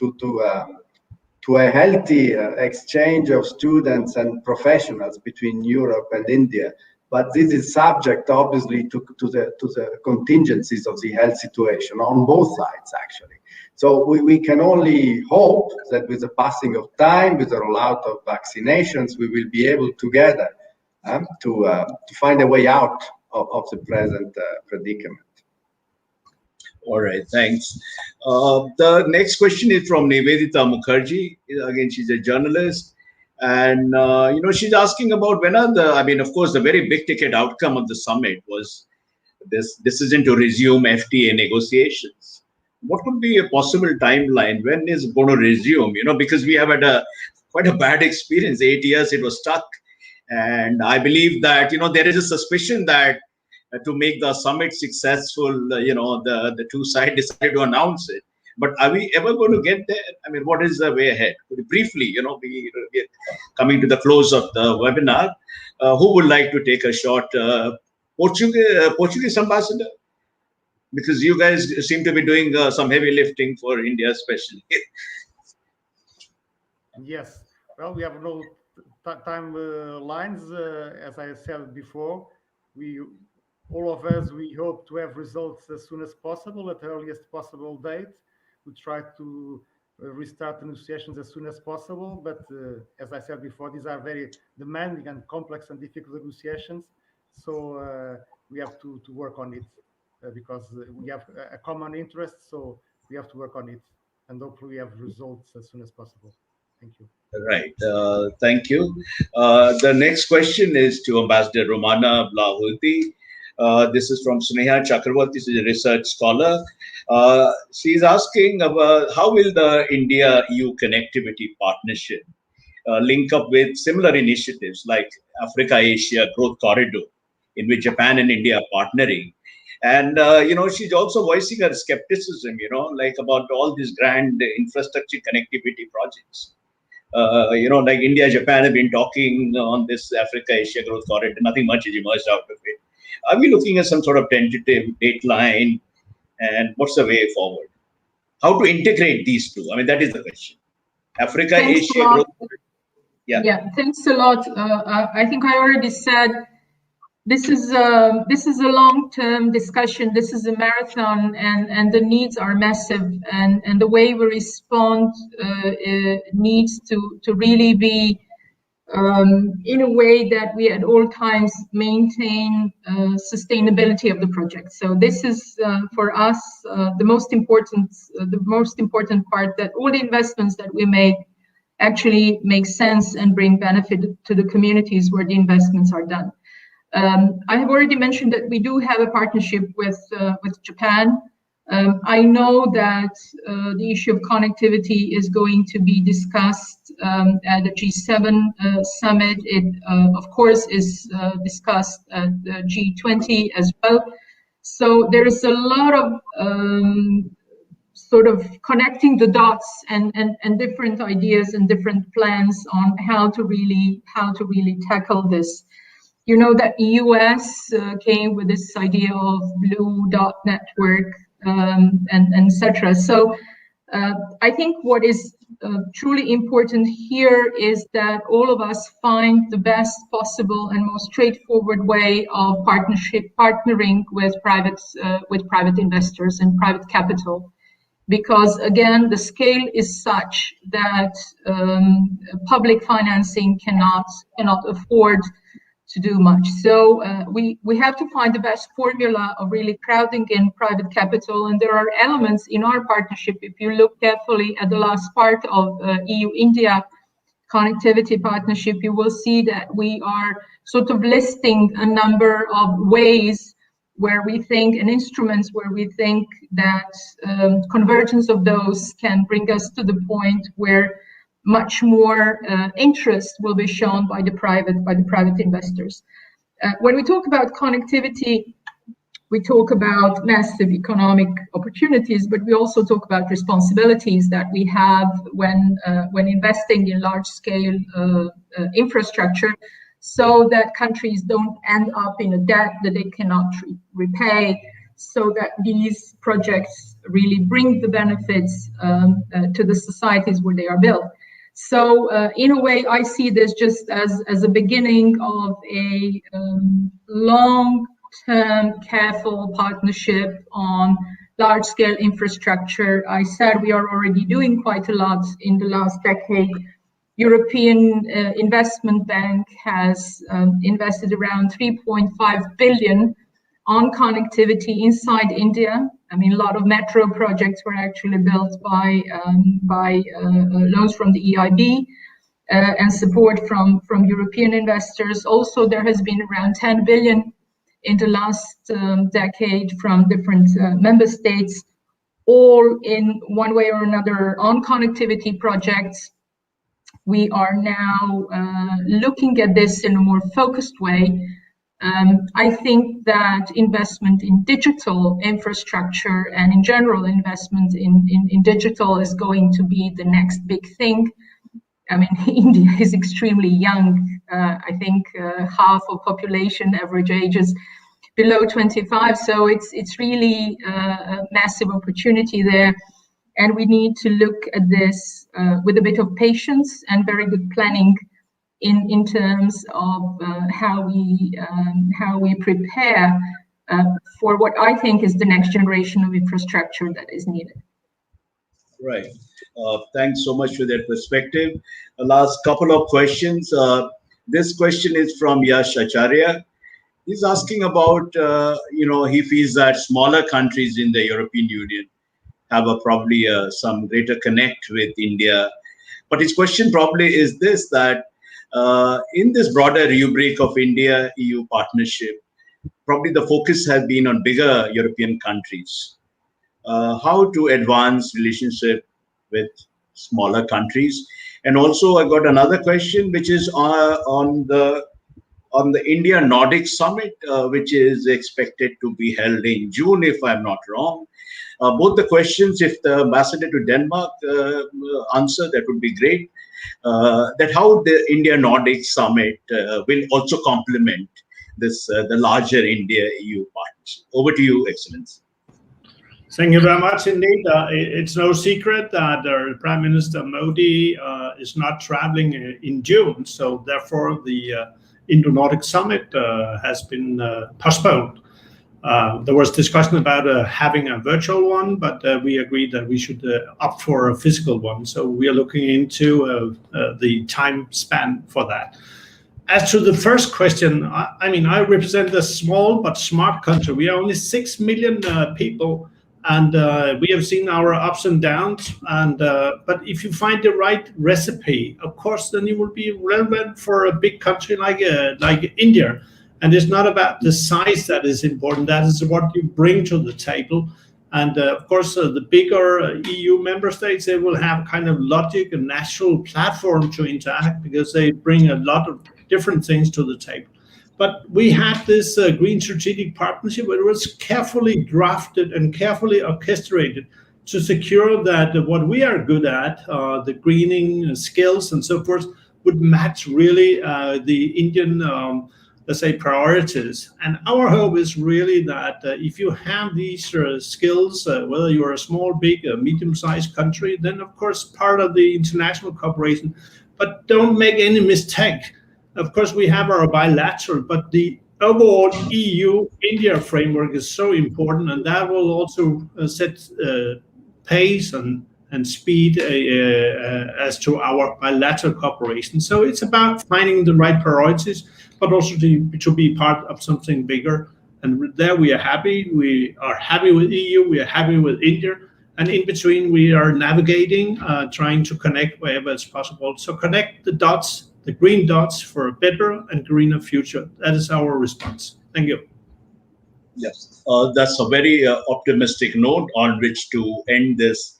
a healthy exchange of students and professionals between Europe and India. But this is subject, obviously, to the contingencies of the health situation on both sides, actually. So we can only hope that with the passing of time, with the rollout of vaccinations, we will be able together to find a way out of the present predicament.
All right, thanks. The next question is from Nivedita Mukherjee. Again, she's a journalist. And, she's asking about when are of course, the very big ticket outcome of the summit was this decision to resume FTA negotiations. What could be a possible timeline? When is going to resume? Because we have had quite a bad experience. 8 years it was stuck. And I believe that, there is a suspicion that to make the summit successful, the two sides decided to announce it. But are we ever going to get there? What is the way ahead? Briefly, we're coming to the close of the webinar. Who would like to take a shot? Portuguese ambassador? Because you guys seem to be doing some heavy lifting for India, especially.
Yes. Well, we have no time lines. As I said before, all of us, we hope to have results as soon as possible, at the earliest possible date. We try to restart the negotiations as soon as possible, but as I said before, these are very demanding and complex and difficult negotiations. So we have to work on it because we have a common interest. So we have to work on it, and hopefully we have results as soon as possible. Thank you.
Right. Thank you. The next question is to Ambassador Romana Blahuti. This is from Sneha Chakravarti. She's a research scholar. She's asking about how will the India-EU connectivity partnership link up with similar initiatives like Africa-Asia Growth Corridor, in which Japan and India are partnering. And, she's also voicing her skepticism, like about all these grand infrastructure connectivity projects. Like India, Japan have been talking on this Africa-Asia Growth Corridor. Nothing much has emerged out of it. Are we looking at some sort of tentative dateline? And what's the way forward? How to integrate these two? I mean, that is the question. Africa, Asia Growth Corridor.
Yeah, thanks a lot. I think I already said this is a long-term discussion. This is a marathon, and the needs are massive. And the way we respond needs to really be in a way that we at all times maintain sustainability of the project. So this is for us the most important part, that all the investments that we make actually make sense and bring benefit to the communities where the investments are done. I have already mentioned that we do have a partnership with Japan. I know that the issue of connectivity is going to be discussed at the G7 summit. It, of course, is discussed at the G20 as well. So there is a lot of sort of connecting the dots and different ideas and different plans on how to really tackle this. You know that the US came with this idea of blue dot network and etc. So I think what is truly important here is that all of us find the best possible and most straightforward way of partnering with private investors and private capital. Because again, the scale is such that public financing cannot afford to do much. So we have to find the best formula of really crowding in private capital. And there are elements in our partnership. If you look carefully at the last part of EU-India connectivity partnership, you will see that we are sort of listing a number of ways where we think, and instruments where we think that convergence of those can bring us to the point where much more interest will be shown by the private investors. When we talk about connectivity, we talk about massive economic opportunities, but we also talk about responsibilities that we have when investing in large-scale infrastructure, so that countries don't end up in a debt that they cannot repay, so that these projects really bring the benefits to the societies where they are built. So in a way, I see this just as a beginning of a long-term, careful partnership on large-scale infrastructure. I said we are already doing quite a lot in the last decade. European Investment Bank has invested around 3.5 billion on connectivity inside India. I mean, a lot of metro projects were actually built by loans from the EIB and support from European investors. Also, there has been around 10 billion in the last decade from different member states, all in one way or another on connectivity projects. We are now looking at this in a more focused way. I think that investment in digital infrastructure and in general investment in digital is going to be the next big thing. I mean, India is extremely young. I think half of population average age is below 25. So it's really a massive opportunity there. And we need to look at this with a bit of patience and very good planning in terms of how we prepare for what I think is the next generation of infrastructure that is needed.
Right. Thanks so much for that perspective. The last couple of questions. This question is from Yash Acharya. He's asking about, he feels that smaller countries in the European Union have probably some greater connect with India. But his question probably is this, that in this broader rubric of India-EU partnership, probably the focus has been on bigger European countries. How to advance relationship with smaller countries. And also I got another question, which is on the India Nordic Summit, which is expected to be held in June, if I'm not wrong. Both the questions, if the ambassador to Denmark answer, that would be great. That how the India Nordic Summit will also complement this the larger India-EU partnership. Over to you, Excellency.
Thank you very much indeed. It's no secret that Prime Minister Modi is not traveling in June, so therefore the Indo-Nordic Summit has been postponed. There was discussion about having a virtual one, but we agreed that we should opt for a physical one. So we are looking into the time span for that. As to the first question, I mean, I represent a small but smart country. We are only 6 million people, and we have seen our ups and downs. And but if you find the right recipe, of course, then you will be relevant for a big country like India. And it's not about the size that is important. That is what you bring to the table. And of course, the bigger EU member states, they will have kind of logic and natural platform to interact because they bring a lot of different things to the table. But we had this Green Strategic Partnership, where it was carefully drafted and carefully orchestrated to secure that what we are good at, the greening skills and so forth, would match really the Indian, let's say, priorities. And our hope is really that if you have these skills, whether you're a small, big, medium-sized country, then of course part of the international cooperation. But don't make any mistake. Of course, we have our bilateral, but the overall EU-India framework is so important, and that will also set pace and speed as to our bilateral cooperation. So it's about finding the right priorities, but also to be part of something bigger. And there we are happy. We are happy with EU. We are happy with India. And in between, we are navigating, trying to connect wherever it's possible. So connect the dots, the green dots, for a better and greener future. That is our response. Thank you.
Yes, that's a very optimistic note on which to end this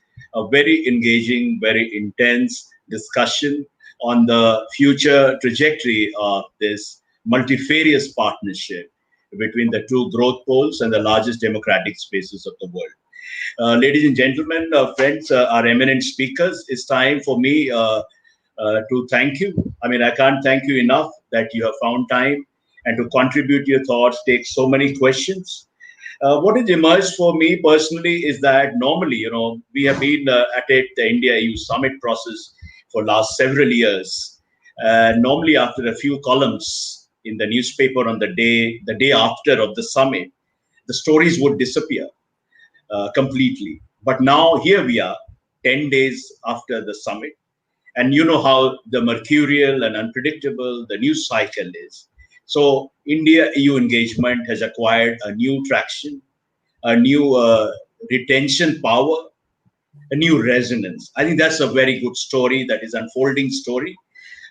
very engaging, very intense discussion on the future trajectory of this multifarious partnership between the two growth poles and the largest democratic spaces of the world. Ladies and gentlemen, friends, our eminent speakers, it's time for me to thank you. I mean, I can't thank you enough that you have found time and to contribute your thoughts, take so many questions. What has emerged for me personally is that normally, you know, we have been at it, the India-EU summit process for last several years. Normally after a few columns in the newspaper on the day after of the summit, the stories would disappear completely. But now here we are, 10 days after the summit. And you know how the mercurial and unpredictable the news cycle is. So India-EU engagement has acquired a new traction, a new retention power, a new resonance. I think that's a very good story, that is unfolding story.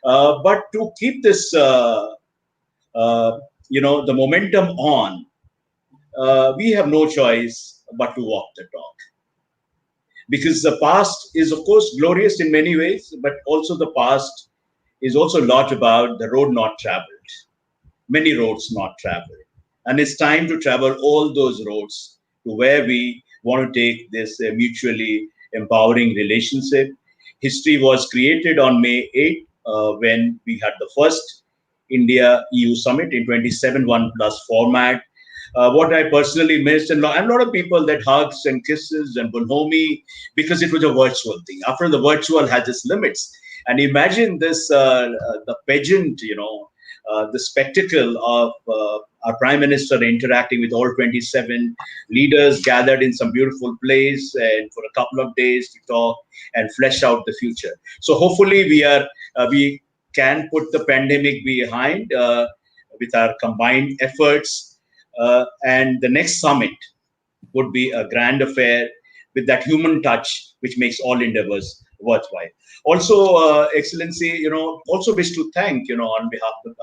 But to keep this, the momentum on, we have no choice but to walk the talk. Because the past is, of course, glorious in many ways, but also the past is also a lot about the road not traveled, many roads not traveled. And it's time to travel all those roads to where we want to take this mutually empowering relationship. History was created on May 8th when we had the first India-EU summit in 27 plus format. What I personally missed, and a lot of people that hugs and kisses and bonhomie, because it was a virtual thing. After the virtual had its limits. And imagine this, the pageant, the spectacle of our Prime Minister interacting with all 27 leaders gathered in some beautiful place and for a couple of days to talk and flesh out the future. So hopefully we can put the pandemic behind with our combined efforts. And the next summit would be a grand affair with that human touch, which makes all endeavors worthwhile. Also, Excellency, also wish to thank, on behalf of,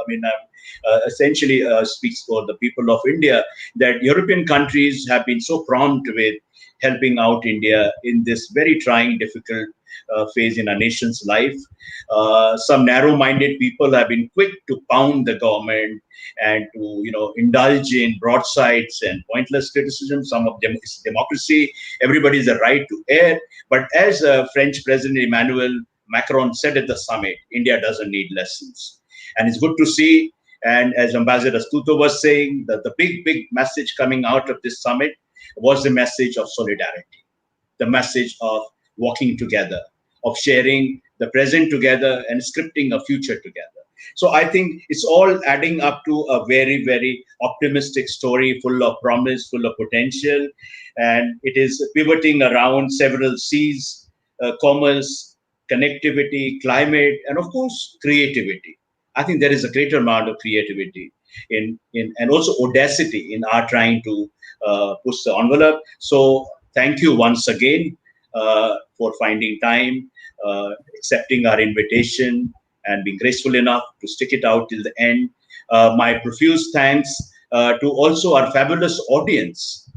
essentially speaks for the people of India, that European countries have been so prompt with helping out India in this very trying, difficult phase in our nation's life. Some narrow-minded people have been quick to pound the government and to indulge in broadsides and pointless criticism. Some of them is democracy. Everybody has a right to err. But as French President Emmanuel Macron said at the summit, India doesn't need lessons. And it's good to see. And as Ambassador Stuto was saying, that the big message coming out of this summit was the message of solidarity, the message of walking together, of sharing the present together and scripting a future together. So I think it's all adding up to a very, very optimistic story, full of promise, full of potential. And it is pivoting around several C's: commerce, connectivity, climate, and of course, creativity. I think there is a greater amount of creativity in and also audacity in our trying to push the envelope. So thank you once again for finding time, accepting our invitation, and being graceful enough to stick it out till the end. My profuse thanks to also our fabulous audience,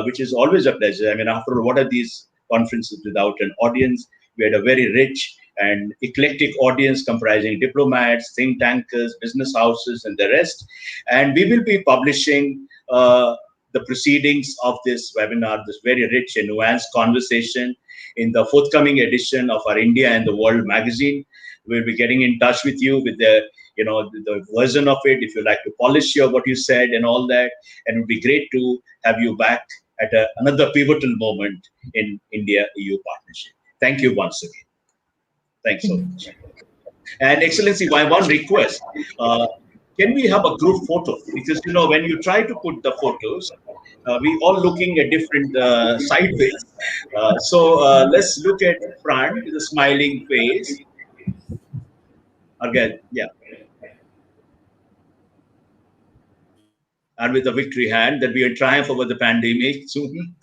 which is always a pleasure. I mean, after all, what are these conferences without an audience? We had a very rich and eclectic audience comprising diplomats, think tankers, business houses, and the rest. And we will be publishing the proceedings of this webinar, this very rich and nuanced conversation, in the forthcoming edition of our India and the World magazine. We'll be getting in touch with you with the version of it, if you like to polish what you said and all that. And it would be great to have you back at another pivotal moment in India-EU partnership. Thank you once again. Thanks so much. And Excellency, my one request, can we have a group photo? Because, when you try to put the photos, we all looking at different sideways. So let's look at front, the smiling face. Again, yeah. And with a victory hand that we will triumph over the pandemic soon.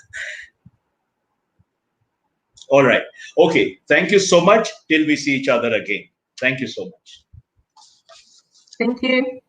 All right. Okay. Thank you so much. Till we see each other again. Thank you so much.
Thank you.